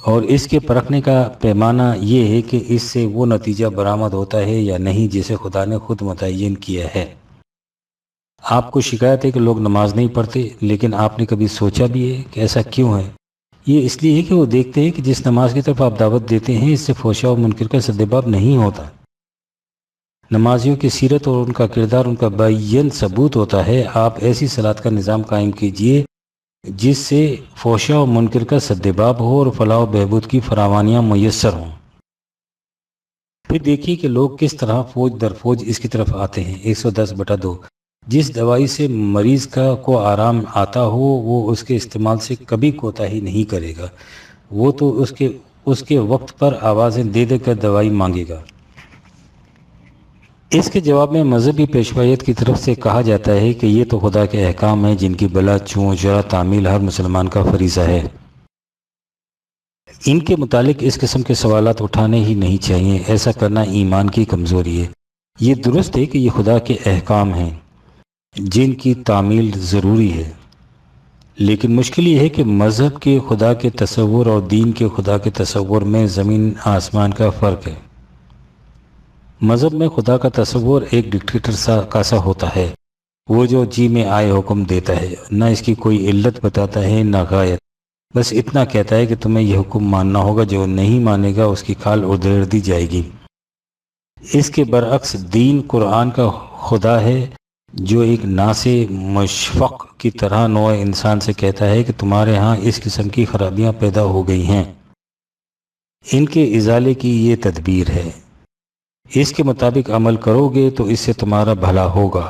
اور اس کے پرکھنے کا پیمانہ یہ ہے کہ اس سے وہ نتیجہ برآمد ہوتا ہے یا نہیں جسے خدا نے خود متعین کیا ہے۔ آپ کو شکایت ہے کہ لوگ نماز نہیں پڑھتے، لیکن آپ نے کبھی سوچا بھی ہے کہ ایسا کیوں ہے؟ یہ اس لیے ہے کہ وہ دیکھتے ہیں کہ جس نماز کی طرف آپ دعوت دیتے ہیں اس سے فحشاء و منکر کا سدباب نہیں ہوتا۔ نمازیوں کی سیرت اور ان کا کردار ان کا بیان ثبوت ہوتا ہے۔ آپ ایسی صلاۃ کا نظام قائم کیجئے جس سے فحشاء و منکر کا سدباب ہو اور فلاح و بہبود کی فراوانیاں میسر ہوں۔ پھر دیکھیے کہ لوگ کس طرح فوج در فوج اس کی طرف آتے ہیں۔ 110/2، جس دوائی سے مریض کو آرام آتا ہو وہ اس کے استعمال سے کبھی کوتاہی نہیں کرے گا۔ وہ تو اس کے وقت پر آوازیں دے دے کر دوائی مانگے گا۔ اس کے جواب میں مذہبی پیشوائیت کی طرف سے کہا جاتا ہے کہ یہ تو خدا کے احکام ہیں جن کی بلا چونچرا تعمیل ہر مسلمان کا فریضہ ہے۔ ان کے متعلق اس قسم کے سوالات اٹھانے ہی نہیں چاہیے، ایسا کرنا ایمان کی کمزوری ہے۔ یہ درست ہے کہ یہ خدا کے احکام ہیں جن کی تعمیل ضروری ہے، لیکن مشکل یہ ہے کہ مذہب کے خدا کے تصور اور دین کے خدا کے تصور میں زمین آسمان کا فرق ہے۔ مذہب میں خدا کا تصور ایک ڈکٹیٹر کا سا ہوتا ہے، وہ جو جی میں آئے حکم دیتا ہے، نہ اس کی کوئی علت بتاتا ہے نہ غایت، بس اتنا کہتا ہے کہ تمہیں یہ حکم ماننا ہوگا، جو نہیں مانے گا اس کی کھال ادھیڑ دی جائے گی۔ اس کے برعکس دین قرآن کا خدا ہے جو ایک ناصح مشفق کی طرح نوع انسان سے کہتا ہے کہ تمہارے ہاں اس قسم کی خرابیاں پیدا ہو گئی ہیں، ان کے ازالے کی یہ تدبیر ہے، اس کے مطابق عمل کرو گے تو اس سے تمہارا بھلا ہوگا،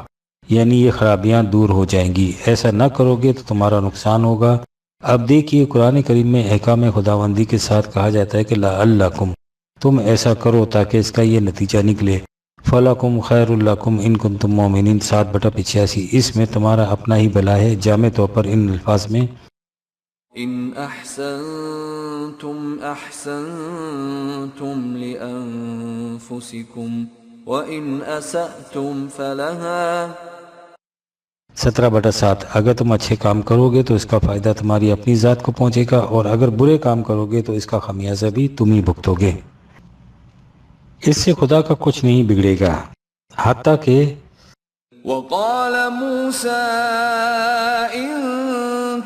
یعنی یہ خرابیاں دور ہو جائیں گی، ایسا نہ کرو گے تو تمہارا نقصان ہوگا۔ اب دیکھیے قرآن کریم میں احکام خداوندی کے ساتھ کہا جاتا ہے کہ لعلکم، تم ایسا کرو تاکہ اس کا یہ نتیجہ نکلے، فلکم خیر لکم ان کنتم مومنین 7/85۔ اس میں تمہارا اپنا ہی بھلا ہے۔ جامع طور پر ان الفاظ میں
ان احسنتم احسنتم لانفسکم وان اسأتم فلها
17/7، اگر تم اچھے کام کرو گے تو اس کا فائدہ تمہاری اپنی ذات کو پہنچے گا، اور اگر برے کام کرو گے تو اس کا خمیازہ بھی تم ہی بھگتو گے۔ اس سے خدا کا کچھ نہیں بگڑے گا، حتیٰ کہ
وقال موسى إن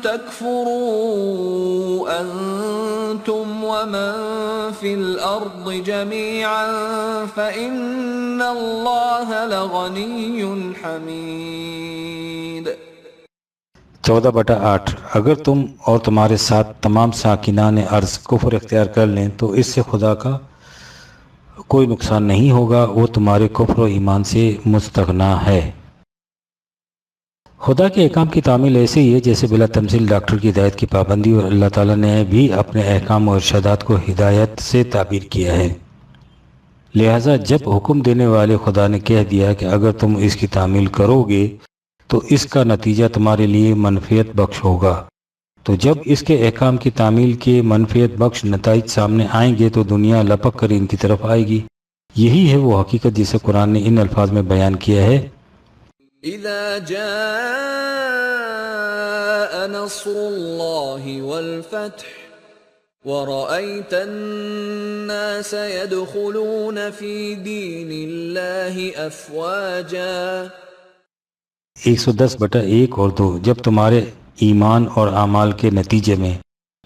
تكفروا أنتم ومن في الأرض جميعا فإن الله لغني حميد
14/8، اگر تم اور تمہارے ساتھ تمام ساکنان ارض کفر اختیار کر لیں تو اس سے خدا کا کوئی نقصان نہیں ہوگا، وہ تمہارے کفر و ایمان سے مستغنا ہے۔ خدا کے احکام کی تعمیل ایسے ہی ہے جیسے بلا تمثیل ڈاکٹر کی ہدایت کی پابندی، اور اللہ تعالیٰ نے بھی اپنے احکام و ارشادات کو ہدایت سے تعبیر کیا ہے۔ لہٰذا جب حکم دینے والے خدا نے کہہ دیا کہ اگر تم اس کی تعمیل کرو گے تو اس کا نتیجہ تمہارے لیے منفعت بخش ہوگا، تو جب اس کے احکام کی تعمیل کے منفعت بخش نتائج سامنے آئیں گے تو دنیا لپک کر ان کی طرف آئے گی۔ یہی ہے وہ حقیقت جسے قرآن نے ان الفاظ میں بیان کیا ہے،
اذا جاء نصر الله والفتح ورأيت الناس يدخلون في دين الله افواجا
110/1 اور 2، جب تمہارے ایمان اور اعمال کے نتیجے میں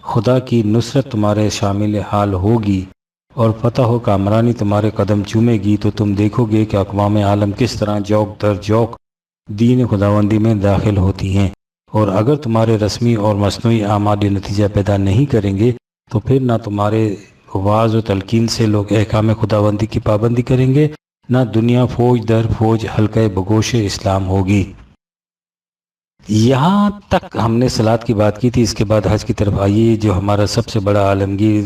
خدا کی نصرت تمہارے شامل حال ہوگی اور فتح و کامرانی تمہارے قدم چومے گی تو تم دیکھو گے کہ اقوام عالم کس طرح جوق در جوق دین خداوندی میں داخل ہوتی ہیں، اور اگر تمہارے رسمی اور مصنوعی اعمال یہ نتیجہ پیدا نہیں کریں گے تو پھر نہ تمہارے واعظ و تلقین سے لوگ احکام خداوندی کی پابندی کریں گے، نہ دنیا فوج در فوج حلقہ بگوش اسلام ہوگی۔ یہاں تک ہم نے صلاۃ کی بات کی تھی، اس کے بعد حج کی طرف آئیے جو ہمارا سب سے بڑا عالمگیر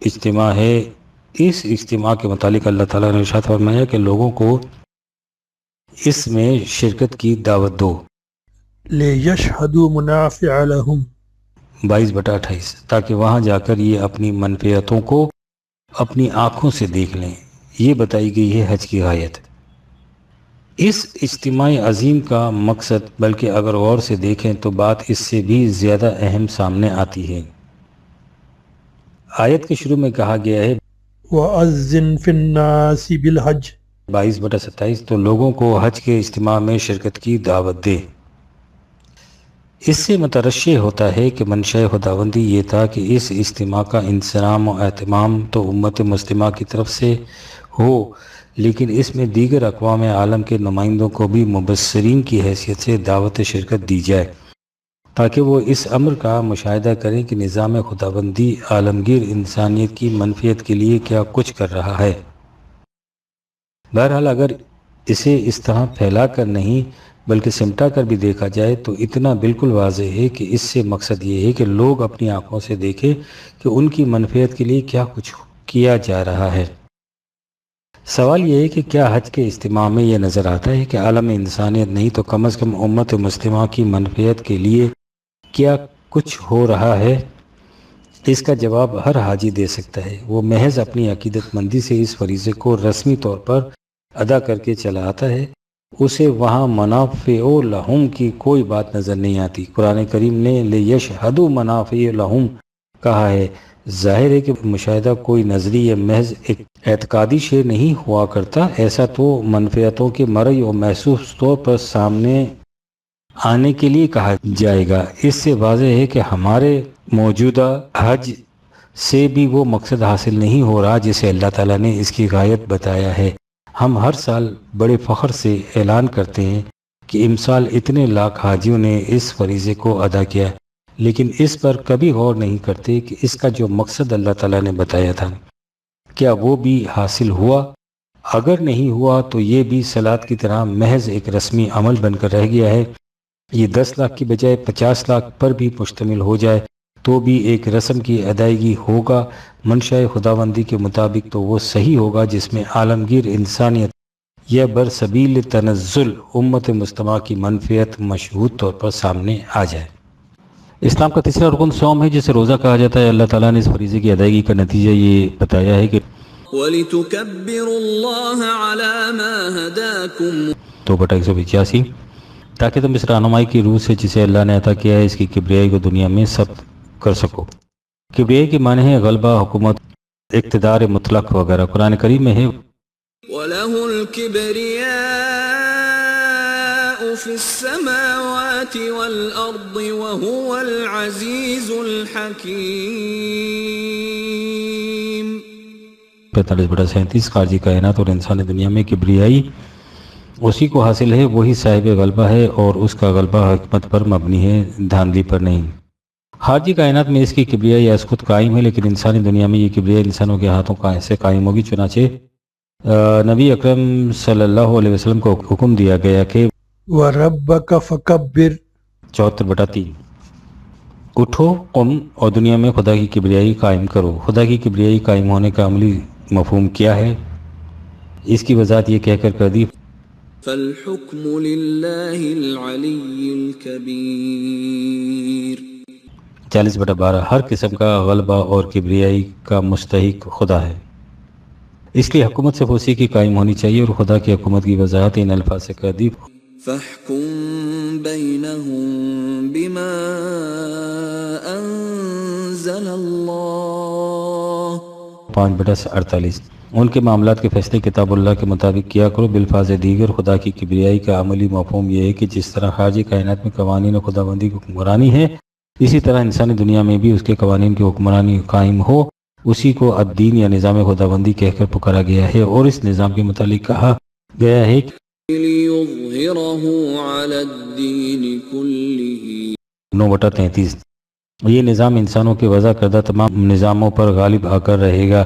اجتماع ہے۔ اس اجتماع کے متعلق اللہ تعالیٰ نے ارشاد فرمایا کہ لوگوں کو اس میں شرکت کی دعوت دو،
لِيَشْهَدُوا مَنَافِعَ لَهُمْ
22/28، تاکہ وہاں جا کر یہ اپنی منفعتوں کو اپنی آنکھوں سے دیکھ لیں۔ یہ بتائی گئی ہے حج کی غایت۔ اس اجتماع عظیم کا مقصد، بلکہ اگر غور سے دیکھیں تو بات اس سے بھی زیادہ اہم سامنے آتی ہے۔ آیت کے شروع میں کہا گیا ہے
وَأَذِّن فِي النَّاسِ بِالْحَجِّ
22/27، تو لوگوں کو حج کے اجتماع میں شرکت کی دعوت دے۔ اس سے مترشح ہوتا ہے کہ منشاء خداوندی یہ تھا کہ اس اجتماع کا انصرام و اہتمام تو امت مسلمہ کی طرف سے ہو، لیکن اس میں دیگر اقوام عالم کے نمائندوں کو بھی مبصرین کی حیثیت سے دعوت شرکت دی جائے، تاکہ وہ اس امر کا مشاہدہ کریں کہ نظام خداوندی عالمگیر انسانیت کی منفعت کے لیے کیا کچھ کر رہا ہے۔ بہرحال اگر اسے اس طرح پھیلا کر نہیں بلکہ سمٹا کر بھی دیکھا جائے تو اتنا بالکل واضح ہے کہ اس سے مقصد یہ ہے کہ لوگ اپنی آنکھوں سے دیکھیں کہ ان کی منفعت کے لیے کیا کچھ کیا جا رہا ہے۔ سوال یہ ہے کہ کیا حج کے اجتماع میں یہ نظر آتا ہے کہ عالم انسانیت نہیں تو کم از کم امت مسلمہ کی منفعت کے لیے کیا کچھ ہو رہا ہے؟ اس کا جواب ہر حاجی دے سکتا ہے۔ وہ محض اپنی عقیدت مندی سے اس فریضے کو رسمی طور پر ادا کر کے چلا آتا ہے، اسے وہاں منافع لہم کی کوئی بات نظر نہیں آتی۔ قرآن کریم نے لیشہدوا منافع لہم کہا ہے۔ ظاہر ہے کہ مشاہدہ کوئی نظری یا محض ایک اعتقادی شے نہیں ہوا کرتا، ایسا تو منفعتوں کے مرئی اور محسوس طور پر سامنے آنے کے لیے کہا جائے گا۔ اس سے واضح ہے کہ ہمارے موجودہ حج سے بھی وہ مقصد حاصل نہیں ہو رہا جسے اللہ تعالیٰ نے اس کی غایت بتایا ہے۔ ہم ہر سال بڑے فخر سے اعلان کرتے ہیں کہ امسال اتنے لاکھ حاجیوں نے اس فریضے کو ادا کیا، لیکن اس پر کبھی غور نہیں کرتے کہ اس کا جو مقصد اللہ تعالیٰ نے بتایا تھا کیا وہ بھی حاصل ہوا؟ اگر نہیں ہوا تو یہ بھی صلاۃ کی طرح محض ایک رسمی عمل بن کر رہ گیا ہے۔ یہ 10 لاکھ کی بجائے 50 لاکھ پر بھی مشتمل ہو جائے تو بھی ایک رسم کی ادائیگی ہوگا منشاء خداوندی کے مطابق، تو وہ صحیح ہوگا جس میں عالمگیر انسانیت یا برسبیل تنزل امت مجتمع کی منفعت مشہود طور پر سامنے آ جائے۔ اسلام کا تیسرا رکن صوم ہے، جسے روزہ کہا جاتا ہے۔ اللہ تعالیٰ نے اس فریضے کی ادائیگی کا نتیجہ یہ بتایا ہے کہ
وَلِتُكَبِّرُوا اللَّهَ عَلَى مَا هَدَاكُمْ
2/185، تاکہ تم اس رہنمائی کی روح سے جسے اللہ نے عطا کیا ہے اس کی کبریائی کو دنیا میں ثبت کر سکو۔ کبریائی کے معنی ہے غلبہ، حکومت، اقتدار مطلق وغیرہ۔ قرآن کریم میں ہے
وَلَهُ الْكِبْرِيَاءُ فِي السَّمَاوَاتِ وَالْأَرْضِ وَهُوَ الْعَزِيزُ الْحَكِيمُ
45/37، خارجی کائنات اور انسانی دنیا میں کبریائی اسی کو حاصل ہے، وہی صاحب غلبہ ہے اور اس کا غلبہ حکمت پر مبنی ہے، دھاندلی پر نہیں۔ خارجی کائنات میں اس کی کبریائی از خود قائم ہے، لیکن انسانی دنیا میں یہ کبریائی انسانوں کے ہاتھوں سے قائم ہوگی۔ چنانچہ نبی اکرم صلی اللہ علیہ وسلم کو حکم دیا گیا کہ
وَرَبَّكَ فَكَبِّرْ
74/3، اٹھو قم اور دنیا میں خدا کی کبریائی قائم کرو۔ خدا کی کبریائی قائم ہونے کا عملی مفہوم کیا ہے؟ اس کی وضاحت یہ کہہ کر دی
فَالْحُكْمُ لِلَّهِ الْعَلِيِّ الْكَبِيرِ
40/12، ہر قسم کا غلبہ اور کبریائی کا مستحق خدا ہے، اس لیے حکومت سے اسی کی قائم ہونی چاہیے۔ اور خدا کی حکومت کی وضاحت ان الفاظ سے کر دی
فَاحْكُم بَيْنَهُم بِمَا أَنزَلَ اللَّهُ
5/48، ان کے معاملات کے فیصلے کتاب اللہ کے مطابق کیا کرو۔ بالفاظ دیگر خدا کی کبریائی کا عملی مفہوم یہ ہے کہ جس طرح خارجی کائنات میں قوانین و خداوندی کی حکمرانی ہے، اسی طرح انسانی دنیا میں بھی اس کے قوانین کی حکمرانی قائم ہو۔ اسی کو الدین یا نظام خداوندی کہہ کر پکارا گیا ہے، اور اس نظام کے متعلق کہا گیا ہے کہ
لِيُظْهِرَهُ عَلَى الدِّينِ كُلِّهِ
9/33، یہ نظام انسانوں کے وضع کردہ تمام نظاموں پر غالب آ کر رہے گا۔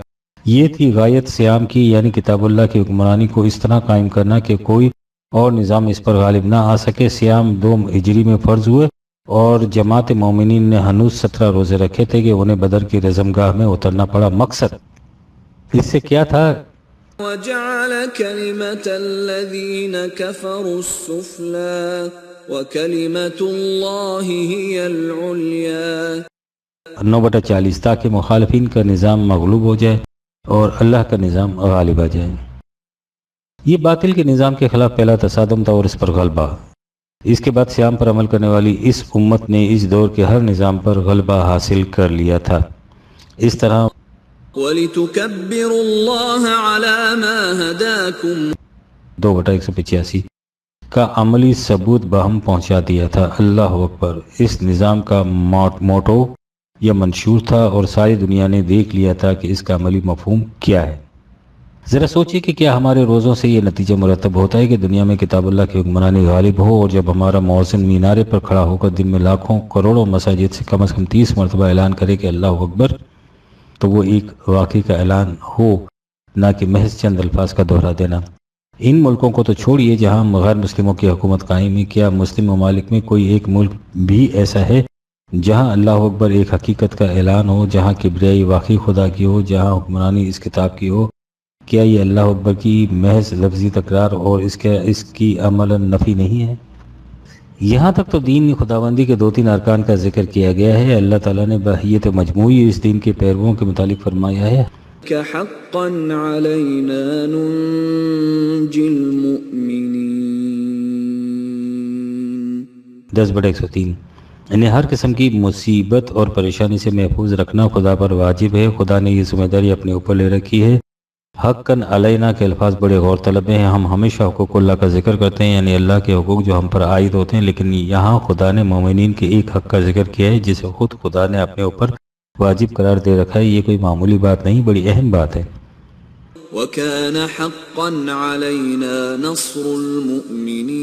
یہ تھی غایت صیام کی، یعنی کتاب اللہ کی حکمرانی کو اس طرح قائم کرنا کہ کوئی اور نظام اس پر غالب نہ آ سکے۔ صیام 2 ہجری میں فرض ہوئے اور جماعت مومنین نے ہنوز 17 روزے رکھے تھے کہ انہیں بدر کی رزمگاہ میں اترنا پڑا۔ مقصد اس سے کیا تھا؟
وَجَعَلَ كَلِمَةَ الَّذِينَ كَفَرُوا السُّفْلَى وَكَلِمَةُ اللَّهِ هِيَ الْعُلْيَا
9/40، تاکہ مخالفین کا نظام مغلوب ہو جائے اور اللہ کا نظام غالب آ جائے۔ یہ باطل کے نظام کے خلاف پہلا تصادم تھا اور اس پر غلبہ۔ اس کے بعد صیام پر عمل کرنے والی اس امت نے اس دور کے ہر نظام پر غلبہ حاصل کر لیا تھا۔ اس طرح
وَلِتُكَبِّرُوا اللَّهَ عَلَى مَا هَدَاكُمْ
2/185 کا عملی ثبوت باہم پہنچا دیا تھا۔ اللہ اکبر اس نظام کا موٹو یا منشور تھا، اور ساری دنیا نے دیکھ لیا تھا کہ اس کا عملی مفہوم کیا ہے۔ ذرا سوچئے کہ کیا ہمارے روزوں سے یہ نتیجہ مرتب ہوتا ہے کہ دنیا میں کتاب اللہ کی حکمرانی غالب ہو، اور جب ہمارا مؤذن مینارے پر کھڑا ہو کر دن میں لاکھوں کروڑوں مساجد سے کم از کم 30 مرتبہ اعلان کرے کہ اللہ اکبر، تو وہ ایک واقعی کا اعلان ہو، نہ کہ محض چند الفاظ کا دہرا دینا۔ ان ملکوں کو تو چھوڑیے جہاں غیر مسلموں کی حکومت قائم ہے، کیا مسلم ممالک میں کوئی ایک ملک بھی ایسا ہے جہاں اللہ اکبر ایک حقیقت کا اعلان ہو، جہاں کبریائی واقعی خدا کی ہو، جہاں حکمرانی اس کتاب کی ہو؟ کیا یہ اللہ اکبر کی محض لفظی تکرار اور اس کی عملاً نفی نہیں ہے؟ یہاں تک تو دین خداوندی کے 2-3 ارکان کا ذکر کیا گیا ہے۔ اللہ تعالیٰ نے بحیثیت مجموعی اس دین کے پیرووں کے متعلق فرمایا ہے،
حقا علينا ننجي المؤمنين
10/103۔ انہیں ہر قسم کی مصیبت اور پریشانی سے محفوظ رکھنا خدا پر واجب ہے۔ خدا نے یہ ذمہ داری اپنے اوپر لے رکھی ہے۔ حقاً علینا کے الفاظ بڑے غور طلب ہیں۔ ہم ہمیشہ حقوق اللہ کا ذکر کرتے ہیں، یعنی اللہ کے حقوق جو ہم پر عائد ہوتے ہیں، لیکن یہاں خدا نے مومنین کے ایک حق کا ذکر کیا ہے جسے خود خدا نے اپنے اوپر واجب قرار دے رکھا ہے۔ یہ کوئی معمولی بات نہیں، بڑی اہم بات ہے۔
وَكَانَ حَقًّا عَلَيْنَا نَصْرُ الْمُؤْمِنِينَ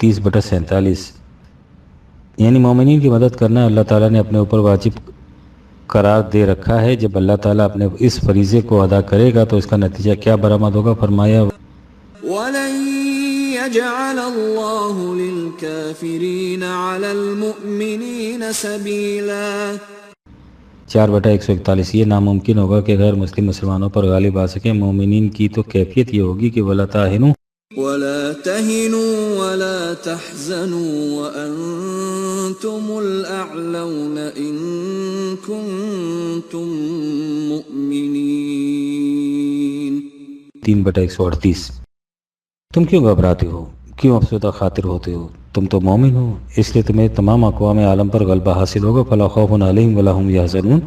30/47، یعنی مومنین کی مدد کرنا اللہ تعالیٰ نے اپنے اوپر واجب قرار دے رکھا ہے۔ جب اللہ تعالیٰ اپنے اس فریضے کو ادا کرے گا تو اس کا نتیجہ کیا برآمد ہوگا؟ فرمایا
وَلَن يَجْعَلَ اللَّهُ لِلْكَافِرِينَ عَلَى الْمُؤْمِنِينَ سَبِيلًا
4/141، یہ ناممکن ہوگا کہ غیر مسلم مسلمانوں پر غالب آ سکیں۔ مومنین کی تو کیفیت یہ ہوگی کہ وَلَا تَهِنُوا
وَلَا تَهِنُوا وَلَا تَحْزَنُوا وَأَنْتُمُ الْأَعْلَوْنَ إِن كُنتُم مُّؤْمِنِينَ
3/138، تم کیوں گھبراتے ہو، کیوں افسردہ خاطر ہوتے ہو؟ تم تو مومن ہو، اس لیے تمہیں تمام اقوام عالم پر غلبہ حاصل ہوگا۔ فَلَا خَوْفٌ عَلَيْهِمْ وَلَا هُمْ يَحْزَنُونَ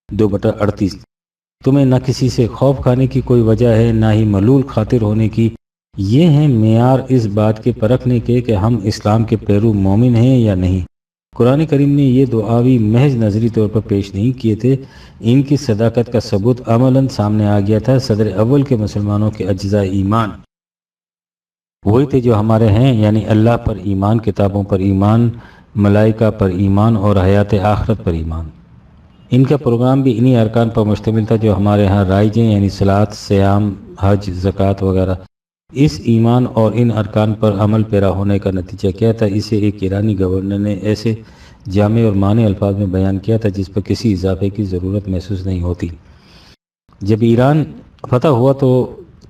2/38، تمہیں نہ کسی سے خوف کھانے کی کوئی وجہ ہے، نہ ہی ملول خاطر ہونے کی۔ یہ ہیں معیار اس بات کے پرکھنے کے کہ ہم اسلام کے پیرو مومن ہیں یا نہیں۔ قرآن کریم نے یہ دعاوی محض نظری طور پر پیش نہیں کیے تھے، ان کی صداقت کا ثبوت عملاً سامنے آ گیا تھا۔ صدر اول کے مسلمانوں کے اجزاء ایمان وہی تھے جو ہمارے ہیں، یعنی اللہ پر ایمان، کتابوں پر ایمان، ملائکہ پر ایمان اور حیات آخرت پر ایمان۔ ان کا پروگرام بھی انہی ارکان پر مشتمل تھا جو ہمارے ہاں رائج ہیں، یعنی صلاۃ، صیام، حج، زکوٰۃ وغیرہ۔ اس ایمان اور ان ارکان پر عمل پیرا ہونے کا نتیجہ کیا تھا؟ اسے ایک ایرانی گورنر نے ایسے جامع اور معنی الفاظ میں بیان کیا تھا جس پر کسی اضافے کی ضرورت محسوس نہیں ہوتی۔ جب ایران فتح ہوا تو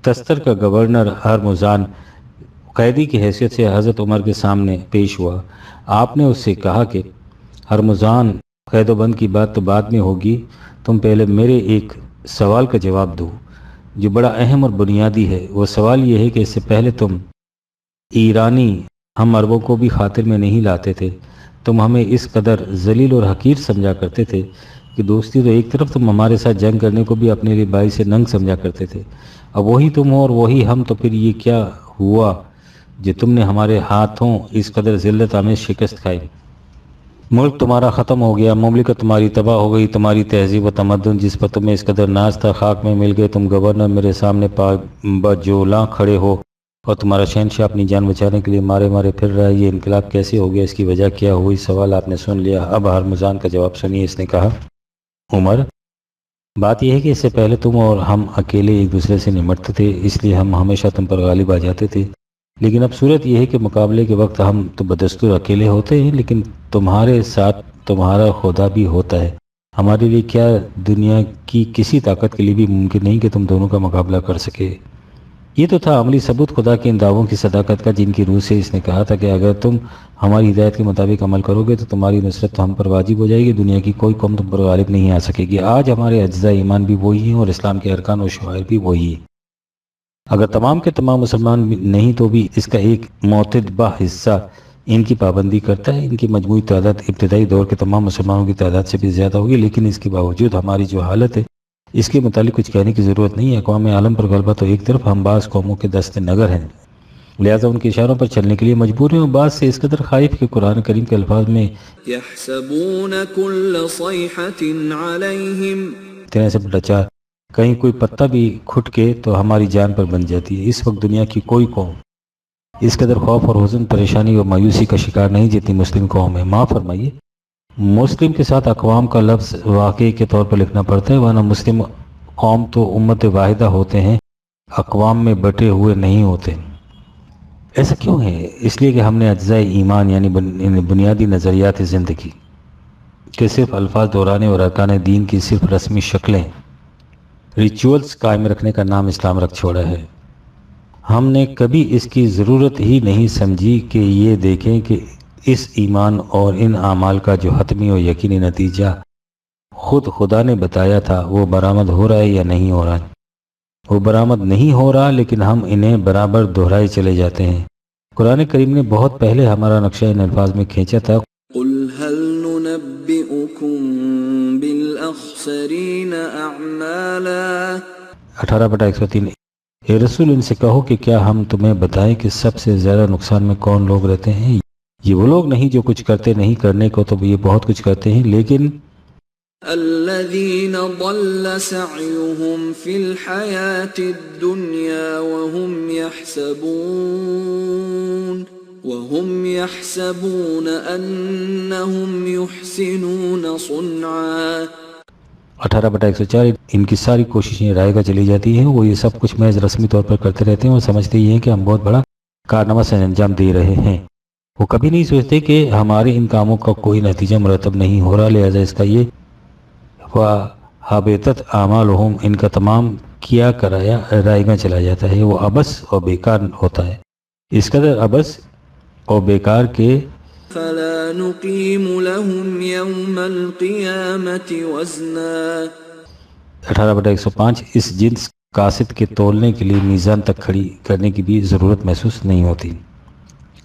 تستر کا گورنر ہرمزان قیدی کی حیثیت سے حضرت عمر کے سامنے پیش ہوا۔ آپ نے اس سے کہا کہ ہرمزان، قید و بند کی بات تو بعد میں ہوگی، تم پہلے میرے ایک سوال کا جواب دو جو بڑا اہم اور بنیادی ہے۔ وہ سوال یہ ہے کہ اس سے پہلے تم ایرانی ہم عربوں کو بھی خاطر میں نہیں لاتے تھے، تم ہمیں اس قدر ذلیل اور حقیر سمجھا کرتے تھے کہ دوستی تو ایک طرف، تم ہمارے ساتھ جنگ کرنے کو بھی اپنے لیے باعث ننگ سمجھا کرتے تھے۔ اب وہی تم ہو اور وہی ہم، تو پھر یہ کیا ہوا جو تم نے ہمارے ہاتھوں اس قدر ذلت آمیز شکست کھائی؟ ملک تمہارا ختم ہو گیا، مملکت تمہاری تباہ ہو گئی، تمہاری تہذیب و تمدن جس پر تمہیں اس قدر ناز تھا خاک میں مل گئے۔ تم گورنر میرے سامنے بجولاں کھڑے ہو اور تمہارا شہنشاہ اپنی جان بچانے کے لیے مارے مارے پھر رہا ہے۔ یہ انقلاب کیسے ہو گیا، اس کی وجہ کیا ہوئی؟ سوال آپ نے سن لیا، اب ہرمزان کا جواب سنیے۔ اس نے کہا، عمر، بات یہ ہے کہ اس سے پہلے تم اور ہم اکیلے ایک دوسرے سے نمٹتے تھے، اس لیے ہم ہمیشہ تم پر غالب آ جاتے تھے، لیکن اب صورت یہ ہے کہ مقابلے کے وقت ہم تو بدستور اکیلے ہوتے ہیں، لیکن تمہارے ساتھ تمہارا خدا بھی ہوتا ہے۔ ہمارے لیے کیا دنیا کی کسی طاقت کے لیے بھی ممکن نہیں کہ تم دونوں کا مقابلہ کر سکے۔ یہ تو تھا عملی ثبوت خدا کے ان دعووں کی صداقت کا، جن کی روح سے اس نے کہا تھا کہ اگر تم ہماری ہدایت کے مطابق عمل کرو گے تو تمہاری نصرت تو ہم پر واجب ہو جائے گی، دنیا کی کوئی قوم تم پر غالب نہیں آ سکے گی۔ آج ہمارے اجزاء ایمان بھی وہی ہیں اور اسلام کے ارکان و شعائر بھی وہی ہیں۔ اگر تمام کے تمام مسلمان نہیں تو بھی اس کا ایک معتدبہ حصہ ان کی پابندی کرتا ہے۔ ان کی مجموعی تعداد ابتدائی دور کے تمام مسلمانوں کی تعداد سے بھی زیادہ ہوگی، لیکن اس کے باوجود ہماری جو حالت ہے اس کے متعلق کچھ کہنے کی ضرورت نہیں ہے۔ اقوام عالم پر غلبہ تو ایک طرف، ہم بعض قوموں کے دست نگر ہیں، لہذا ان کے اشاروں پر چلنے کے لیے مجبور ہیں، اور بعض سے اس قدر خائف کہ قرآن کریم کے الفاظ میں
يحسبون كل صيحة عليهم
4 کہیں کوئی پتہ بھی کھٹ کے تو ہماری جان پر بن جاتی ہے۔ اس وقت دنیا کی کوئی قوم اس قدر خوف اور حزن، پریشانی اور مایوسی کا شکار نہیں جتنی مسلم قوم ہے۔ معاف فرمائیے، مسلم کے ساتھ اقوام کا لفظ واقعی کے طور پر لکھنا پڑتا ہے، ورنہ مسلم قوم تو امت واحدہ ہوتے ہیں، اقوام میں بٹے ہوئے نہیں ہوتے۔ ایسا کیوں ہے؟ اس لیے کہ ہم نے اجزاء ایمان یعنی بنیادی نظریات زندگی کہ صرف الفاظ دہرانے اور ارکان دین کی صرف رسمی شکلیں ریچولز قائم رکھنے کا نام اسلام رکھ چھوڑا ہے۔ ہم نے کبھی اس کی ضرورت ہی نہیں سمجھی کہ یہ دیکھیں کہ اس ایمان اور ان اعمال کا جو حتمی و یقینی نتیجہ خود خدا نے بتایا تھا وہ برآمد ہو رہا ہے یا نہیں ہو رہا ہے۔ وہ برآمد نہیں ہو رہا، لیکن ہم انہیں برابر دہرائے چلے جاتے ہیں۔ قرآن کریم نے بہت پہلے ہمارا نقشہ ان الفاظ میں کھینچا تھا،
قل هل ننبئكم بالأخسرين أعمالا
18/103۔ اے رسول ان سے کہو کہ کیا ہم تمہیں بتائیں کہ سب سے زیادہ نقصان میں کون لوگ رہتے ہیں؟ یہ وہ لوگ نہیں جو کچھ کرتے نہیں، کرنے کو تو یہ بہت کچھ کرتے ہیں، لیکن
الذين ضل سعيهم في الحياة الدنيا وهم يحسبون أنهم يحسنون صنعا
18/104۔ ان کی ساری کوششیں رائے گا چلی جاتی ہیں، وہ یہ سب کچھ محض رسمی طور پر کرتے رہتے ہیں اور سمجھتے ہی ہیں کہ ہم بہت بڑا کارنامہ سے انجام دے رہے ہیں۔ وہ کبھی نہیں سوچتے کہ ہمارے ان کاموں کا کوئی نتیجہ مرتب نہیں ہو رہا، لہذا اس کا یہ حابطت اعمالہم ان کا تمام کیا کرایا رائے گا چلا جاتا ہے، وہ عبث اور بیکار ہوتا ہے، اس قدر عبث اور بیکار کے
فلا نقيم لهم يوم القيامة وزنا
18/105۔ اس جنس قاصد کے تولنے کے لیے میزان تک کھڑی کرنے کی بھی ضرورت محسوس نہیں ہوتی۔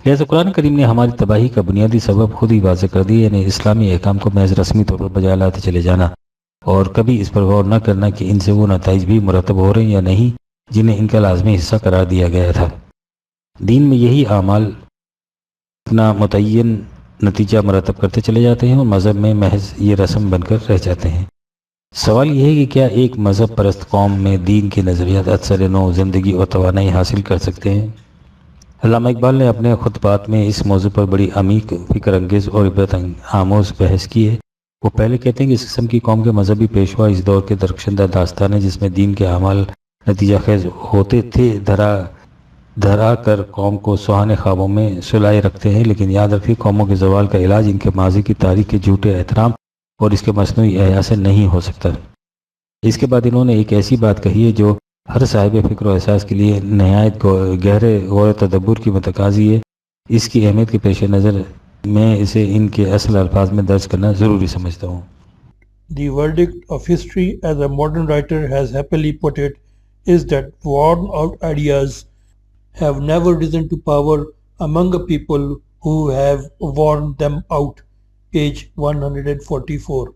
لہذا قرآن کریم نے ہماری تباہی کا بنیادی سبب خود ہی واضح کر دی، یعنی اسلامی احکام کو محض رسمی طور پر بجا لاتے چلے جانا اور کبھی اس پر غور نہ کرنا کہ ان سے وہ نتائج بھی مرتب ہو رہے ہیں یا نہیں جنہیں ان کا لازمی حصہ قرار دیا گیا تھا۔ دین میں یہی اعمال اپنا متعین نتیجہ مرتب کرتے چلے جاتے ہیں اور مذہب میں محض یہ رسم بن کر رہ جاتے ہیں۔ سوال یہ ہے کہ کیا ایک مذہب پرست قوم میں دین کے نظریات اثر نو زندگی اور توانائی حاصل کر سکتے ہیں؟ علامہ اقبال نے اپنے خطبات میں اس موضوع پر بڑی عمیق، فکر انگیز اور عبرت آموز بحث کی ہے۔ وہ پہلے کہتے ہیں کہ اس قسم کی قوم کے مذہبی پیشوا اس دور کے درخشندہ داستان ہے جس میں دین کے اعمال نتیجہ خیز ہوتے تھے، دھرا کر قوم کو سہانے خوابوں میں سلائے رکھتے ہیں، لیکن یاد رکھیں قوموں کے زوال کا علاج ان کے ماضی کی تاریخ کے جھوٹے احترام اور اس کے مصنوعی احیا سے نہیں ہو سکتا۔ اس کے بعد انہوں نے ایک ایسی بات کہی ہے جو ہر صاحب فکر و احساس کے لیے نہایت گہرے غور و تدبر کی متقاضی ہے۔ اس کی اہمیت کے پیش نظر میں اسے ان کے اصل الفاظ میں درج کرنا ضروری سمجھتا ہوں۔
The verdict of history, as a modern writer has happily put it, is that worn out ideas have never risen to power among a people who have worn them out. Page 144.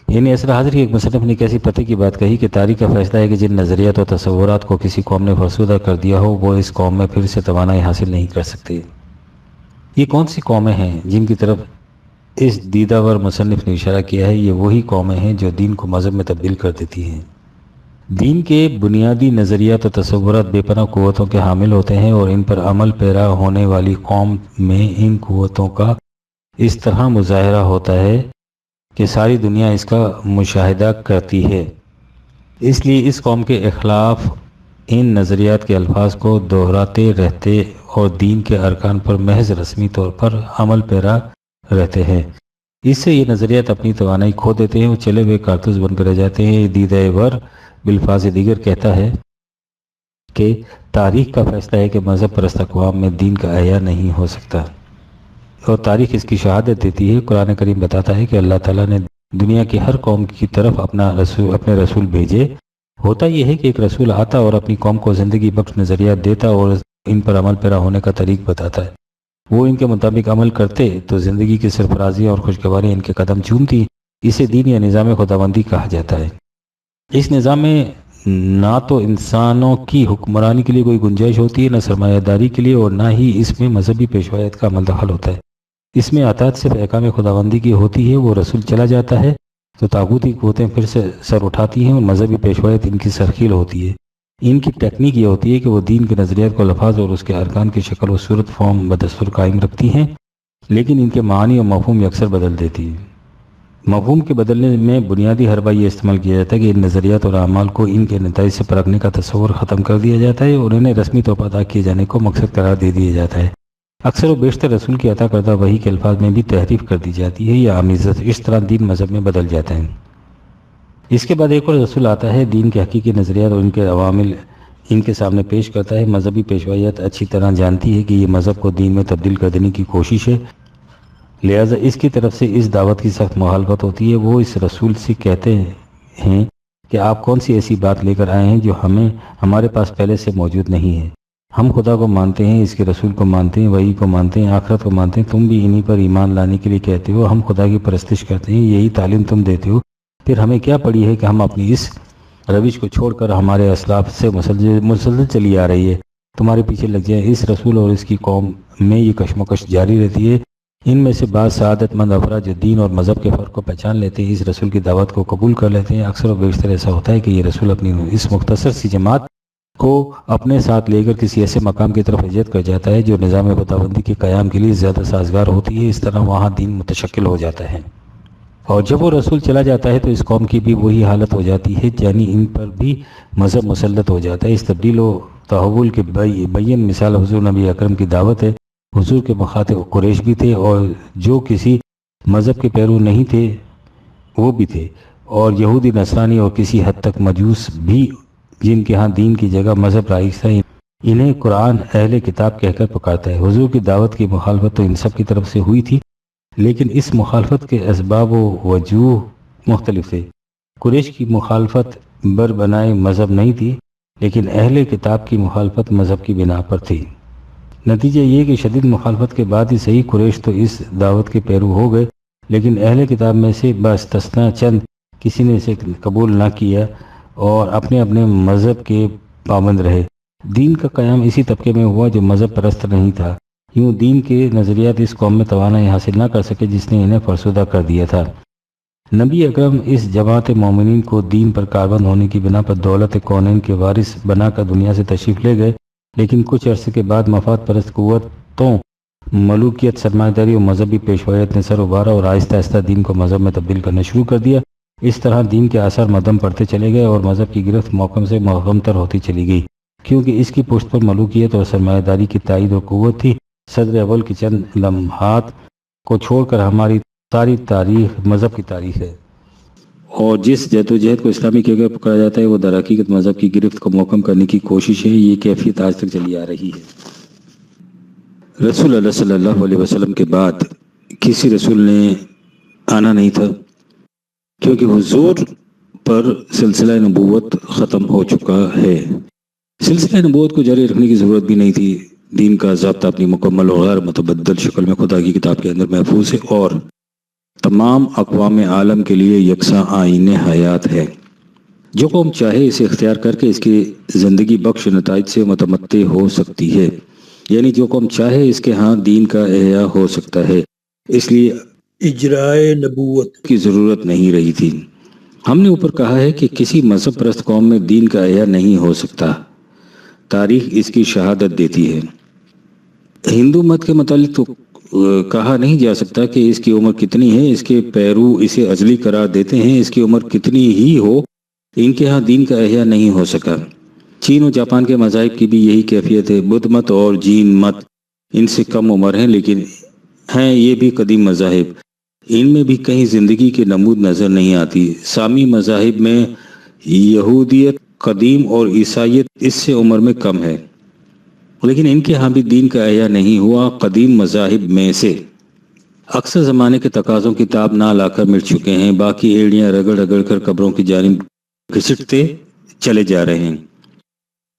یعنی اصل حاضر کی ایک مصنف نے ایک ایسی پتے کی بات کہی کہ تاریخ کا فیصلہ ہے کہ جن نظریات و تصورات کو کسی قوم نے فرسودہ کر دیا ہو وہ اس قوم میں پھر سے توانائی حاصل نہیں کر سکتے۔ یہ کون سی قومیں ہیں جن کی طرف اس دیداور مصنف نے اشارہ کیا ہے؟ یہ وہی قومیں ہیں جو دین کو مذہب میں تبدیل کر دیتی ہیں۔ دین کے بنیادی نظریات و تصورات بے پناہ قوتوں کے حامل ہوتے ہیں اور ان پر عمل پیرا ہونے والی قوم میں ان قوتوں کا اس طرح مظاہرہ ہوتا ہے کہ ساری دنیا اس کا مشاہدہ کرتی ہے۔ اس لیے اس قوم کے اخلاف ان نظریات کے الفاظ کو دہراتے رہتے اور دین کے ارکان پر محض رسمی طور پر عمل پیرا رہتے ہیں۔ اس سے یہ نظریات اپنی توانائی کھو دیتے ہیں اور چلے ہوئے کارتوس بن کر رہ جاتے ہیں۔ دیدہ ور بالفاظ دیگر کہتا ہے کہ تاریخ کا فیصلہ ہے کہ مذہب پرست اقوام میں دین کا احیا نہیں ہو سکتا، اور تاریخ اس کی شہادت دیتی ہے۔ قرآن کریم بتاتا ہے کہ اللہ تعالیٰ نے دنیا کی ہر قوم کی طرف اپنے رسول بھیجے۔ ہوتا یہ ہے کہ ایک رسول آتا اور اپنی قوم کو زندگی بخش نظریات دیتا اور ان پر عمل پیرا ہونے کا طریق بتاتا ہے۔ وہ ان کے مطابق عمل کرتے تو زندگی کی سرفرازی اور خوشگواری ان کے قدم چومتی۔ اسے دین یا نظام خداوندی کہا جاتا ہے۔ اس نظام میں نہ تو انسانوں کی حکمرانی کے لیے کوئی گنجائش ہوتی ہے، نہ سرمایہ داری کے لیے، اور نہ ہی اس میں مذہبی پیشوایت کا عمل دخل ہوتا ہے۔ اس میں اطاعت صرف احکام خداوندی کی ہوتی ہے۔ وہ رسول چلا جاتا ہے تو طاغوتی قوتیں پھر سے سر اٹھاتی ہیں اور مذہبی پیشوایت ان کی سرخیل ہوتی ہے۔ ان کی ٹیکنیک یہ ہوتی ہے کہ وہ دین کے نظریات کو لفاظ اور اس کے ارکان کی شکل و صورت فارم بدستور قائم رکھتی ہیں، لیکن ان کے معنی اور مفہوم اکثر بدل دیتی ہے۔ مفہوم کے بدلنے میں بنیادی حربہ یہ استعمال کیا جاتا ہے کہ ان نظریات اور اعمال کو ان کے نتائج سے پرکھنے کا تصور ختم کر دیا جاتا ہے اور انہیں رسمی طور پر ادا کیے جانے کو مقصد قرار دے دیا جاتا ہے۔ اکثر و بیشتر رسول کی عطا کردہ وحی کے الفاظ میں بھی تحریف کر دی جاتی ہے یا آمیزت، اس طرح دین مذہب میں بدل جاتا ہے۔ اس کے بعد ایک اور رسول آتا ہے، دین کے حقیقی نظریات اور ان کے عوامل ان کے سامنے پیش کرتا ہے۔ مذہبی پیشوائیت اچھی طرح جانتی ہے کہ یہ مذہب کو دین میں تبدیل کر دینے کی کوشش ہے، لہٰذا اس کی طرف سے اس دعوت کی سخت مخالفت ہوتی ہے۔ وہ اس رسول سے کہتے ہیں کہ آپ کون سی ایسی بات لے کر آئے ہیں جو ہمارے پاس پہلے سے موجود نہیں ہے۔ ہم خدا کو مانتے ہیں، اس کے رسول کو مانتے ہیں، وحی کو مانتے ہیں، آخرت کو مانتے ہیں، تم بھی انہی پر ایمان لانے کے لیے کہتے ہو۔ ہم خدا کی پرستش کرتے ہیں، یہی تعلیم تم دیتے ہو، پھر ہمیں کیا پڑی ہے کہ ہم اپنی اس روش کو چھوڑ کر ہمارے اسلاف سے مسلسل چلی آ رہی ہے، تمہارے پیچھے لگ جائیں۔ اس رسول اور اس کی قوم میں یہ کشمکش جاری رہتی ہے۔ ان میں سے بعض سعادت مند افراد جو دین اور مذہب کے فرق کو پہچان لیتے ہیں، اس رسول کی دعوت کو قبول کر لیتے ہیں۔ اکثر و بیشتر ایسا ہوتا ہے کہ یہ رسول اپنی اس مختصر سی جماعت کو اپنے ساتھ لے کر کسی ایسے مقام کی طرف ہجرت کر جاتا ہے جو نظام خداوندی کے قیام کے لیے زیادہ سازگار ہوتی ہے۔ اس طرح وہاں دین متشکل ہو جاتا ہے، اور جب وہ رسول چلا جاتا ہے تو اس قوم کی بھی وہی حالت ہو جاتی ہے، یعنی ان پر بھی مذہب مسلط ہو جاتا ہے۔ اس تبدیل و تحول کے بین مثال حضور نبی اکرم کی دعوت ہے۔ حضور کے مخاطب قریش بھی تھے، اور جو کسی مذہب کے پیرو نہیں تھے وہ بھی تھے، اور یہودی نصرانی اور کسی حد تک مجوس بھی، جن کے ہاں دین کی جگہ مذہب رائج تھا۔ انہیں قرآن اہل کتاب کہہ کر پکارتا ہے۔ حضور کی دعوت کی مخالفت تو ان سب کی طرف سے ہوئی تھی، لیکن اس مخالفت کے اسباب و وجوہ مختلف تھے۔ قریش کی مخالفت بر بنائے مذہب نہیں تھی، لیکن اہل کتاب کی مخالفت مذہب کی بنا پر تھی۔ نتیجہ یہ کہ شدید مخالفت کے بعد ہی صحیح قریش تو اس دعوت کے پیرو ہو گئے، لیکن اہل کتاب میں سے باستثناء چند کسی نے اسے قبول نہ کیا اور اپنے اپنے مذہب کے پابند رہے۔ دین کا قیام اسی طبقے میں ہوا جو مذہب پرست نہیں تھا۔ یوں دین کے نظریات اس قوم میں توانائی حاصل نہ کر سکے جس نے انہیں فرسودہ کر دیا تھا۔ نبی اکرم اس جماعت مومنین کو دین پر کاربند ہونے کی بنا پر دولت کونین کے وارث بنا کر دنیا سے تشریف لے گئے، لیکن کچھ عرصے کے بعد مفاد پرست قوتوں، ملوکیت، سرمایہ داری اور مذہبی پیشوائیت نے سر ابھارا اور آہستہ آہستہ دین کو مذہب میں تبدیل کرنا شروع کر دیا۔ اس طرح دین کے آثار مدھم پڑتے چلے گئے اور مذہب کی گرفت محکم سے محکم تر ہوتی چلی گئی، کیونکہ اس کی پشت پر ملوکیت اور سرمایہ داری کی تائید اور قوت تھی۔ صدر اول کی چند لمحات کو چھوڑ کر ہماری ساری تاریخ مذہب کی تاریخ ہے، اور جس جدوجہد کو اسلامی کے اگر پکڑا جاتا ہے وہ در حقیقت مذہب کی گرفت کو محکم کرنے کی کوشش ہے۔ یہ کیفیت آج تک چلی آ رہی ہے۔ رسول اللہ صلی اللہ علیہ وسلم کے بعد کسی رسول نے آنا نہیں تھا، کیونکہ حضور پر سلسلہ نبوت ختم ہو چکا ہے۔ سلسلہ نبوت کو جاری رکھنے کی ضرورت بھی نہیں تھی۔ دین کا ضابطہ اپنی مکمل اور غیر متبدل شکل میں خدا کی کتاب کے اندر محفوظ ہے اور تمام اقوام عالم کے لیے یکساں آئین حیات ہے۔ جو قوم چاہے اسے اختیار کر کے اس کی زندگی بخش نتائج سے متمتع ہو سکتی ہے، یعنی جو قوم چاہے اس کے ہاں دین کا احیاء ہو سکتا ہے، اس لیے
اجرائے نبوت
کی ضرورت نہیں رہی تھی۔ ہم نے اوپر کہا ہے کہ کسی مذہب پرست قوم میں دین کا احیاء نہیں ہو سکتا، تاریخ اس کی شہادت دیتی ہے۔ ہندو مت کے متعلق تو کہا نہیں جا سکتا کہ اس کی عمر کتنی ہے، اس کے پیرو اسے ازلی قرار دیتے ہیں، اس کی عمر کتنی ہی ہو، ان کے ہاں دین کا احیاء نہیں ہو سکا۔ چین اور جاپان کے مذاہب کی بھی یہی کیفیت ہے۔ بدھ مت اور جین مت ان سے کم عمر ہیں، لیکن ہیں یہ بھی قدیم مذاہب، ان میں بھی کہیں زندگی کے نمود نظر نہیں آتی۔ سامی مذاہب میں یہودیت قدیم اور عیسائیت اس سے عمر میں کم ہے، لیکن ان کے ہاں بھی دین کا احیاء نہیں ہوا۔ قدیم مذاہب میں سے اکثر زمانے کے تقاضوں کی تاب نہ لا کر مٹ چکے ہیں، باقی ایڑیاں رگڑ رگڑ کر قبروں کی جانب گھسٹتے چلے جا رہے ہیں۔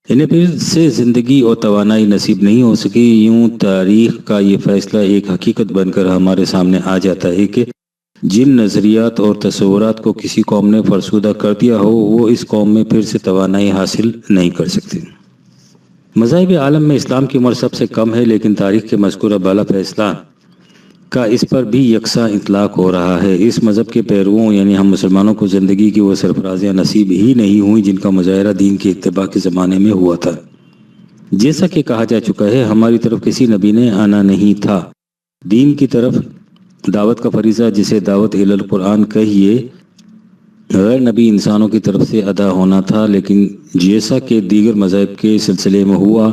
انہیں پھر سے زندگی اور توانائی نصیب نہیں ہو سکی۔ یوں تاریخ کا یہ فیصلہ ایک حقیقت بن کر ہمارے سامنے آ جاتا ہے کہ جن نظریات اور تصورات کو کسی قوم نے فرسودہ کر دیا ہو وہ اس قوم میں پھر سے توانائی حاصل نہیں کر سکتے۔ مذاہب عالم میں اسلام کی عمر سب سے کم ہے، لیکن تاریخ کے مذکورہ بالا فیصلہ کا اس پر بھی یکساں اطلاق ہو رہا ہے۔ اس مذہب کے پیرووں یعنی ہم مسلمانوں کو زندگی کی وہ سرفرازیاں نصیب ہی نہیں ہوئیں جن کا مظاہرہ دین کے اتباع کے زمانے میں ہوا تھا۔ جیسا کہ کہا جا چکا ہے، ہماری طرف کسی نبی نے آنا نہیں تھا، دین کی طرف دعوت کا فریضہ جسے دعوت الی القرآن کہیے غیر نبی انسانوں کی طرف سے ادا ہونا تھا، لیکن جیسا کہ دیگر مذاہب کے سلسلے میں ہوا،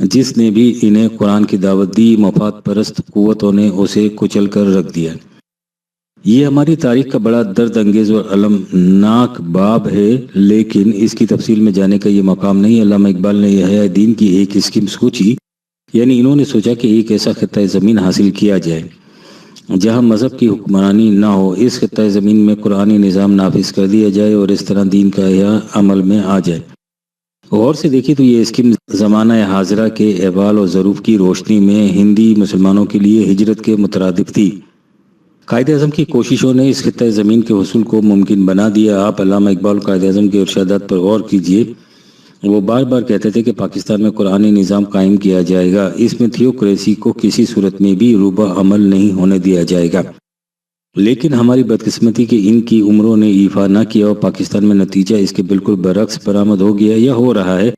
جس نے بھی انہیں قرآن کی دعوت دی، مفاد پرست قوتوں نے اسے کچل کر رکھ دیا۔ یہ ہماری تاریخ کا بڑا درد انگیز اور المناک باب ہے، لیکن اس کی تفصیل میں جانے کا یہ مقام نہیں۔ علامہ اقبال نے احیاء دین کی ایک اسکیم سوچی، یعنی انہوں نے سوچا کہ ایک ایسا خطہ زمین حاصل کیا جائے جہاں مذہب کی حکمرانی نہ ہو، اس خطہ زمین میں قرآنی نظام نافذ کر دیا جائے اور اس طرح دین کا احیاء عمل میں آ جائے۔ غور سے دیکھیں تو یہ اسکیم زمانہ حاضرہ کے احوال اور ظروف کی روشنی میں ہندی مسلمانوں کے لیے ہجرت کے مترادف تھی۔ قائد اعظم کی کوششوں نے اس خطہ زمین کے حصول کو ممکن بنا دیا۔ آپ علامہ اقبال قائد اعظم کے ارشادات پر غور کیجئے۔ وہ بار بار کہتے تھے کہ پاکستان میں قرآنی نظام قائم کیا جائے گا، اس میں تھیوکریسی کو کسی صورت میں بھی روبہ عمل نہیں ہونے دیا جائے گا۔ لیکن ہماری بدقسمتی کہ ان کی عمروں نے ایفا نہ کیا اور پاکستان میں نتیجہ اس کے بالکل برعکس برآمد ہو گیا یا ہو رہا ہے۔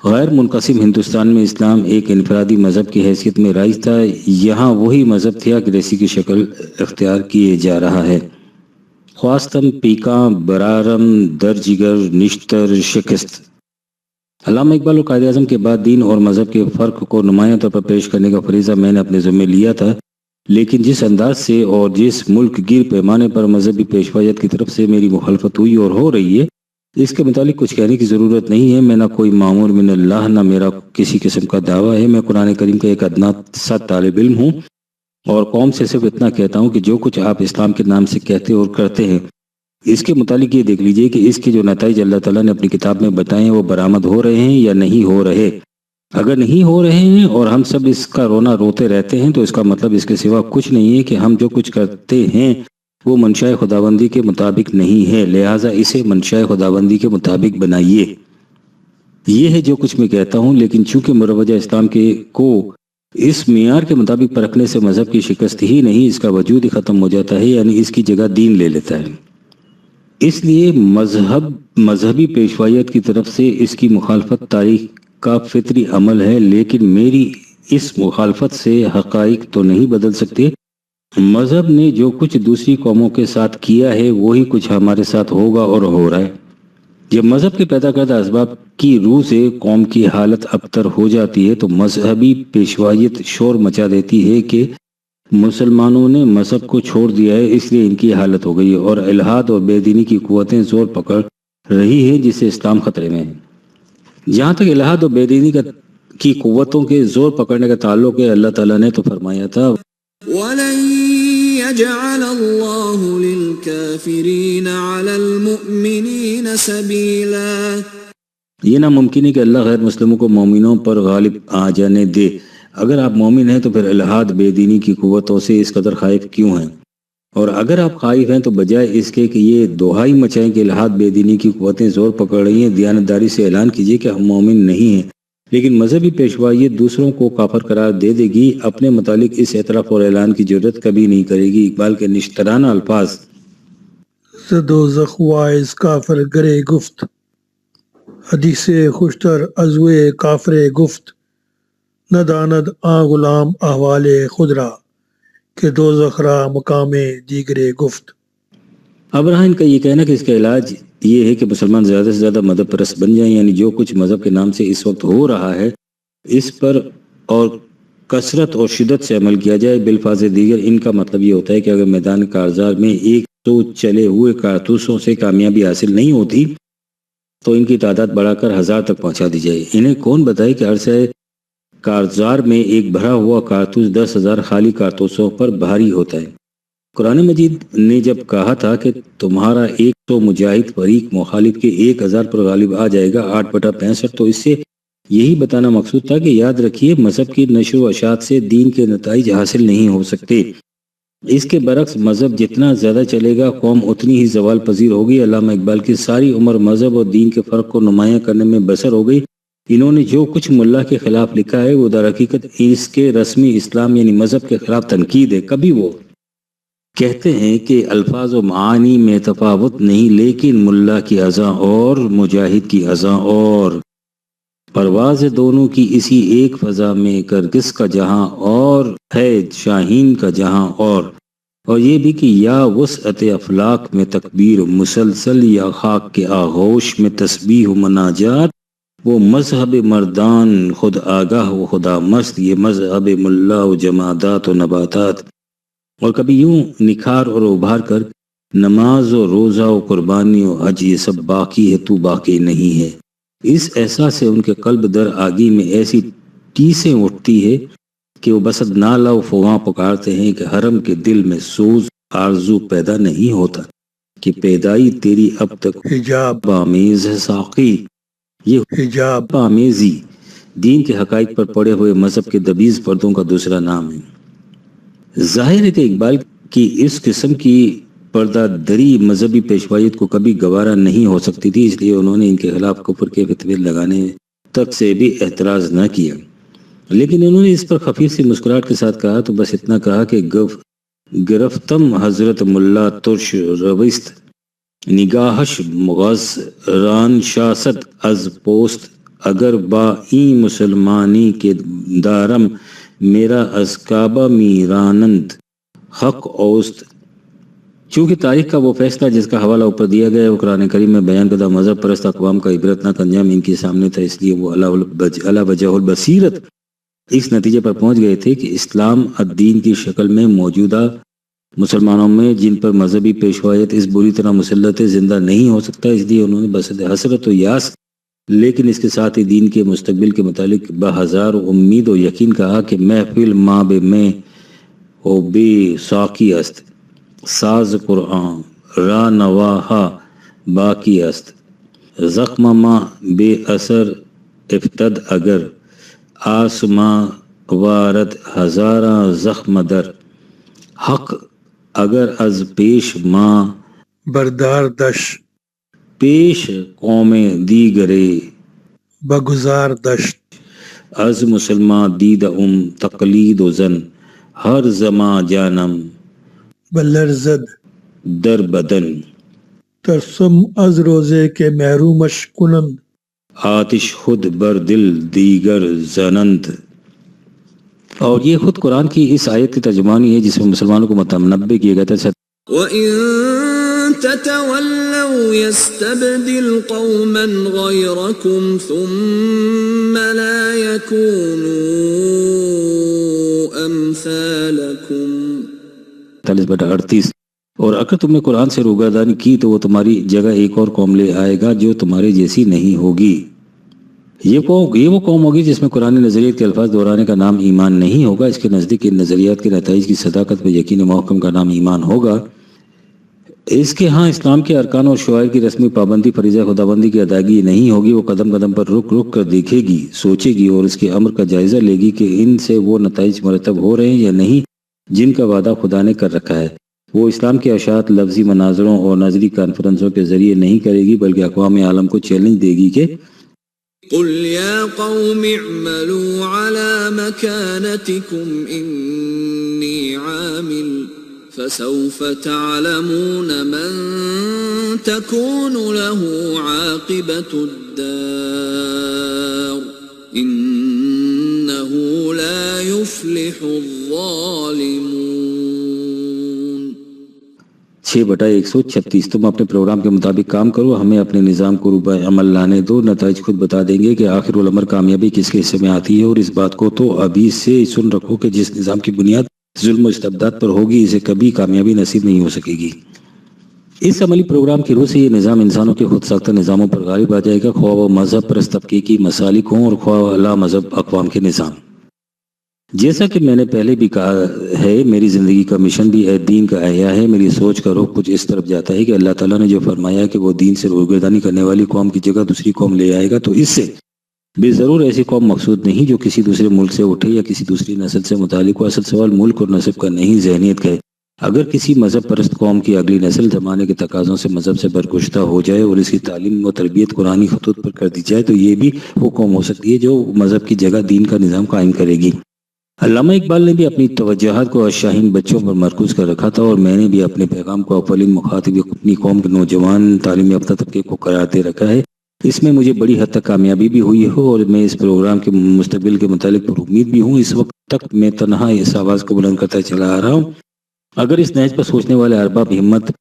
غیر منقسم ہندوستان میں اسلام ایک انفرادی مذہب کی حیثیت میں رائج تھا، یہاں وہی مذہب تھیوکریسی کی شکل اختیار کیے جا رہا ہے۔ خواستم پیکاں برارم درجگر نشتر شکست۔ علامہ اقبال اور قائد اعظم کے بعد دین اور مذہب کے فرق کو نمایاں طور پر پیش کرنے کا فریضہ میں نے اپنے ذمہ لیا تھا، لیکن جس انداز سے اور جس ملک گیر پیمانے پر مذہبی پیشوائیت کی طرف سے میری مخالفت ہوئی اور ہو رہی ہے، اس کے متعلق کچھ کہنے کی ضرورت نہیں ہے۔ میں نہ کوئی معمور من اللہ، نہ میرا کسی قسم کا دعویٰ ہے۔ میں قرآن کریم کا ایک ادنا سا طالب علم ہوں اور قوم سے صرف اتنا کہتا ہوں کہ جو کچھ آپ اسلام کے نام سے کہتے اور کرتے ہیں، اس کے متعلق یہ دیکھ لیجئے کہ اس کے جو نتائج اللہ تعالیٰ نے اپنی کتاب میں بتائے ہیں وہ برآمد ہو رہے ہیں یا نہیں ہو رہے۔ اگر نہیں ہو رہے ہیں اور ہم سب اس کا رونا روتے رہتے ہیں تو اس کا مطلب اس کے سوا کچھ نہیں ہے کہ ہم جو کچھ کرتے ہیں وہ منشاء خداوندی کے مطابق نہیں ہے، لہٰذا اسے منشاء خداوندی کے مطابق بنائیے۔ یہ ہے جو کچھ میں کہتا ہوں، لیکن چونکہ مروجہ اسلام کو اس معیار کے مطابق پرکھنے سے مذہب کی شکست ہی نہیں، اس کا وجود ہی ختم ہو جاتا ہے، یعنی اس کی جگہ دین لے لیتا ہے۔ اس لیے مذہبی پیشوائیت کی طرف سے اس کی مخالفت تاریخ کا فطری عمل ہے، لیکن میری اس مخالفت سے حقائق تو نہیں بدل سکتے۔ مذہب نے جو کچھ دوسری قوموں کے ساتھ کیا ہے وہی کچھ ہمارے ساتھ ہوگا اور ہو رہا ہے۔ جب مذہب کے پیدا کردہ اسباب کی روح سے قوم کی حالت ابتر ہو جاتی ہے تو مذہبی پیشوائیت شور مچا دیتی ہے کہ مسلمانوں نے مذہب کو چھوڑ دیا ہے، اس لیے ان کی حالت ہو گئی ہے، اور الحاد اور بے دینی کی قوتیں زور پکڑ رہی ہیں جس سے اسلام خطرے میں ہے۔ جہاں تک الحاد اور بے دینی کی قوتوں کے زور پکڑنے کا تعلق ہے، اللہ تعالیٰ نے تو فرمایا تھا
وَلَن يَجْعَلَ اللَّهُ لِلْكَافِرِينَ عَلَى الْمُؤْمِنِينَ سَبِيلًا۔
یہ ناممکن ہے کہ اللہ غیر مسلموں کو مومنوں پر غالب آ جانے دے۔ اگر آپ مومن ہیں تو پھر الحاد بے دینی کی قوتوں سے اس قدر خائف کیوں ہیں؟ اور اگر آپ خائف ہیں تو بجائے اس کے کہ یہ دہائی مچائیں کہ الحاد بے دینی کی قوتیں زور پکڑ رہی ہیں، دیانتداری سے اعلان کیجئے کہ ہم مومن نہیں ہیں، لیکن مذہبی پیشوائیت دوسروں کو کافر قرار دے دے گی، اپنے متعلق اس اعتراف اور اعلان کی جرت کبھی نہیں کرے گی۔ اقبال کے نشترانہ الفاظ
زدوزخ وائز کافر گرے گفت، حدیث خوشتر ازوے کافر گفت، نداند آ غلام احوال خود را کہ دوزخ را مقام دیگر گفت۔
اب رہا ان کا یہ کہنا کہ اس کا علاج یہ ہے کہ مسلمان زیادہ سے زیادہ مذہب پرست بن جائیں، یعنی جو کچھ مذہب کے نام سے اس وقت ہو رہا ہے اس پر اور کثرت اور شدت سے عمل کیا جائے۔ بالفاظ دیگر ان کا مطلب یہ ہوتا ہے کہ اگر میدان کارزار میں 100 چلے ہوئے کارتوسوں سے کامیابی حاصل نہیں ہوتی تو ان کی تعداد بڑھا کر 1000 تک پہنچا دی جائے۔ انہیں کون بتائے کہ عرصہ کارزار میں ایک بھرا ہوا کارتوس 10,000 خالی کارتوسوں پر بھاری ہوتا ہے۔ قرآن مجید نے جب کہا تھا کہ تمہارا 100 مجاہد فریق مخالف کے 1000 پر غالب آ جائے گا 8/65، تو اس سے یہی بتانا مقصود تھا کہ یاد رکھیے مذہب کی نشر و اشاعت سے دین کے نتائج حاصل نہیں ہو سکتے۔ اس کے برعکس مذہب جتنا زیادہ چلے گا قوم اتنی ہی زوال پذیر ہوگی۔ علامہ اقبال کی ساری عمر مذہب اور دین کے فرق کو نمایاں کرنے میں بسر ہو گئی۔ انہوں نے جو کچھ ملا کے خلاف لکھا ہے وہ در حقیقت اس کے رسمی اسلام یعنی مذہب کے خلاف تنقید ہے۔ کبھی وہ کہتے ہیں کہ الفاظ و معانی میں تفاوت نہیں، لیکن ملا کی اذاں اور مجاہد کی اذاں اور پرواز دونوں کی اسی ایک فضا میں کرگس کا جہاں اور ہے شاہین کا جہاں اور اور یہ بھی کہ یا وسعت افلاق میں تکبیر مسلسل یا خاک کے آغوش میں تسبیح و مناجات، وہ مذہب مردان خود آگاہ و خدا مست، یہ مذہب ملا و جمادات و نباتات، اور کبھی یوں نکھار اور ابھار کر نماز و روزہ و قربانی و حج یہ سب باقی ہے تو باقی نہیں ہے۔ اس احساس سے ان کے قلب در آگی میں ایسی ٹیسیں اٹھتی ہے کہ وہ بسد نالہ و فغاں پکارتے ہیں کہ حرم کے دل میں سوز آرزو پیدا نہیں ہوتا کہ پیدائی تیری اب تک
حجاب
آمیز ہے ساقی۔ یہ
حجاب
آمیزی دین کے حقائق پر پڑے ہوئے مذہب کے دبیز پردوں کا دوسرا نام ہے۔ ظاہر ہے کہ اقبال کی اس قسم کی پردہ دری مذہبی پیشوائیت کو کبھی گوارا نہیں ہو سکتی تھی، اس لیے انہوں نے ان کے خلاف کفر کے فتوے لگانے تک سے بھی اعتراض نہ کیا، لیکن انہوں نے اس پر خفیف سی مسکراہٹ کے ساتھ کہا تو بس اتنا کہا کہ گرفتم حضرت ملا ترش رویست نگاہش مغزران شاست از پوست، اگر با این مسلمانی کے دارم میرا از کعبہ میرانند حق اوست۔ چونکہ تاریخ کا وہ فیصلہ جس کا حوالہ اوپر دیا گیا ہے وہ قرآن کریم میں بیان کردہ مذہب پرست اقوام کا عبرتناک انجام ان کے سامنے تھا، اس لیے وہ علی وجہ البصیرت اس نتیجے پر پہنچ گئے تھے کہ اسلام الدین کی شکل میں موجودہ مسلمانوں میں جن پر مذہبی پیشوایت اس بری طرح مسلط ہے زندہ نہیں ہو سکتا، اس لیے انہوں نے بسد حسرت و یاس لیکن اس کے ساتھ ہی دین کے مستقبل کے متعلق بہزار امید و یقین کہا کہ محفل ماں بے میں او بے ساقی است، ساز قرآن را نواہا باقی است، زخم ماں بے اثر افتد اگر آسماں وارد ہزاراں زخم در، حق اگر از پیش ماں
بردار دش
پیش قوم دیگرے
بگزار دشت،
از مسلمان دید تقلید و زن، ہر زمان جانم
بلرزد
در بدن،
ترسم از روزے کے محرومش کنند،
آتش خود بر دل دیگر زنند۔ اور یہ خود قرآن کی اس آیت کی ترجمانی ہے جس میں مسلمانوں کو متنبہ کیا گیا تھا
وَإِن تَتَوَلَّوْا يَسْتَبْدِلْ قَوْمًا غَيْرَكُمْ ثُمَّ لَا يَكُونُوا أَمْثَالَكُمْ۔
38 اور اگر تم نے قرآن سے روگردانی کی تو وہ تمہاری جگہ ایک اور قوم لے آئے گا جو تمہارے جیسی نہیں ہوگی۔ یہ وہ قوم ہوگی جس میں قرآن نظریات کے الفاظ دہرانے کا نام ایمان نہیں ہوگا، اس کے نزدیک ان نظریات کے نتائج کی صداقت پہ یقین محکم کا نام ایمان ہوگا۔ اس کے ہاں اسلام کے ارکان اور شعائر کی رسمی پابندی فریضہ خداوندی کی ادائیگی نہیں ہوگی، وہ قدم قدم پر رک رک کر دیکھے گی، سوچے گی اور اس کے امر کا جائزہ لے گی کہ ان سے وہ نتائج مرتب ہو رہے ہیں یا نہیں جن کا وعدہ خدا نے کر رکھا ہے۔ وہ اسلام کے اشاعت لفظی مناظروں اور نظری کانفرنسوں کے ذریعے نہیں کرے گی بلکہ اقوام عالم کو چیلنج دے گی کہ
قل يا قوم اعملوا على مكانتكم إني عامل فسوف تعلمون من تكون له عاقبة الدار إنه لا يفلح الظالمون۔
6/136 تم اپنے پروگرام کے مطابق کام کرو، ہمیں اپنے نظام کو روبہ عمل لانے دو، نتائج خود بتا دیں گے کہ آخر الامر کامیابی کس کے حصے میں آتی ہے، اور اس بات کو تو ابھی سے سن رکھو کہ جس نظام کی بنیاد ظلم و استبداد پر ہوگی اسے کبھی کامیابی نصیب نہیں ہو سکے گی۔ اس عملی پروگرام کی روح سے یہ نظام انسانوں کے خود ساختہ نظاموں پر غالب آ جائے گا، خواہ وہ مذہب پرست طبقے کی مسالک ہوں اور خواہ لا مذہب اقوام کے نظام۔ جیسا کہ میں نے پہلے بھی کہا ہے، میری زندگی کا مشن بھی دین کا احیاء ہے۔ میری سوچ کا رخ کچھ اس طرف جاتا ہے کہ اللہ تعالیٰ نے جو فرمایا کہ وہ دین سے روگردانی کرنے والی قوم کی جگہ دوسری قوم لے آئے گا، تو اس سے بے ضرور ایسی قوم مقصود نہیں جو کسی دوسرے ملک سے اٹھے یا کسی دوسری نسل سے متعلق ہو۔ اصل سوال ملک اور نسب کا نہیں، ذہنیت کا ہے۔ اگر کسی مذہب پرست قوم کی اگلی نسل زمانے کے تقاضوں سے مذہب سے برگشتہ ہو جائے اور اس کی تعلیم و تربیت قرآنی خطوط پر کر دی جائے تو یہ بھی وہ قوم ہو سکتی ہے جو مذہب کی جگہ دین کا نظام قائم کرے گی۔ علامہ اقبال نے بھی اپنی توجہات کو شاہین بچوں پر مرکوز کر رکھا تھا، اور میں نے بھی اپنے پیغام کو اولین مخاطب اپنی قوم کے نوجوان تعلیم یافتہ طبقے کو قرار دے رکھا ہے۔ اس میں مجھے بڑی حد تک کامیابی بھی ہوئی ہے اور میں اس پروگرام کے مستقبل کے متعلق پر امید بھی ہوں۔ اس وقت تک میں تنہا اس آواز کو بلند کرتا چلا آ رہا ہوں، اگر اس نہج پر سوچنے والے ارباب ہمت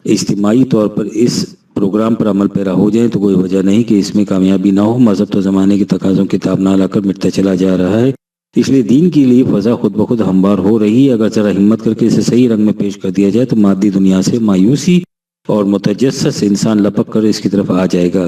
اجتماعی طور پر اس پروگرام پر عمل پیرا ہو جائیں تو کوئی وجہ نہیں کہ اس میں کامیابی نہ ہو۔ مذہب تو زمانے کے تقاضوں کی تاب نہ لا کر مٹتا چلا جا رہا ہے، اس لیے دین کے لیے فضا خود بخود ہموار ہو رہی ہے۔ اگر ذرا ہمت کر کے اسے صحیح رنگ میں پیش کر دیا جائے تو مادی دنیا سے مایوسی اور متجسس انسان لپک کر اس کی طرف آ جائے گا۔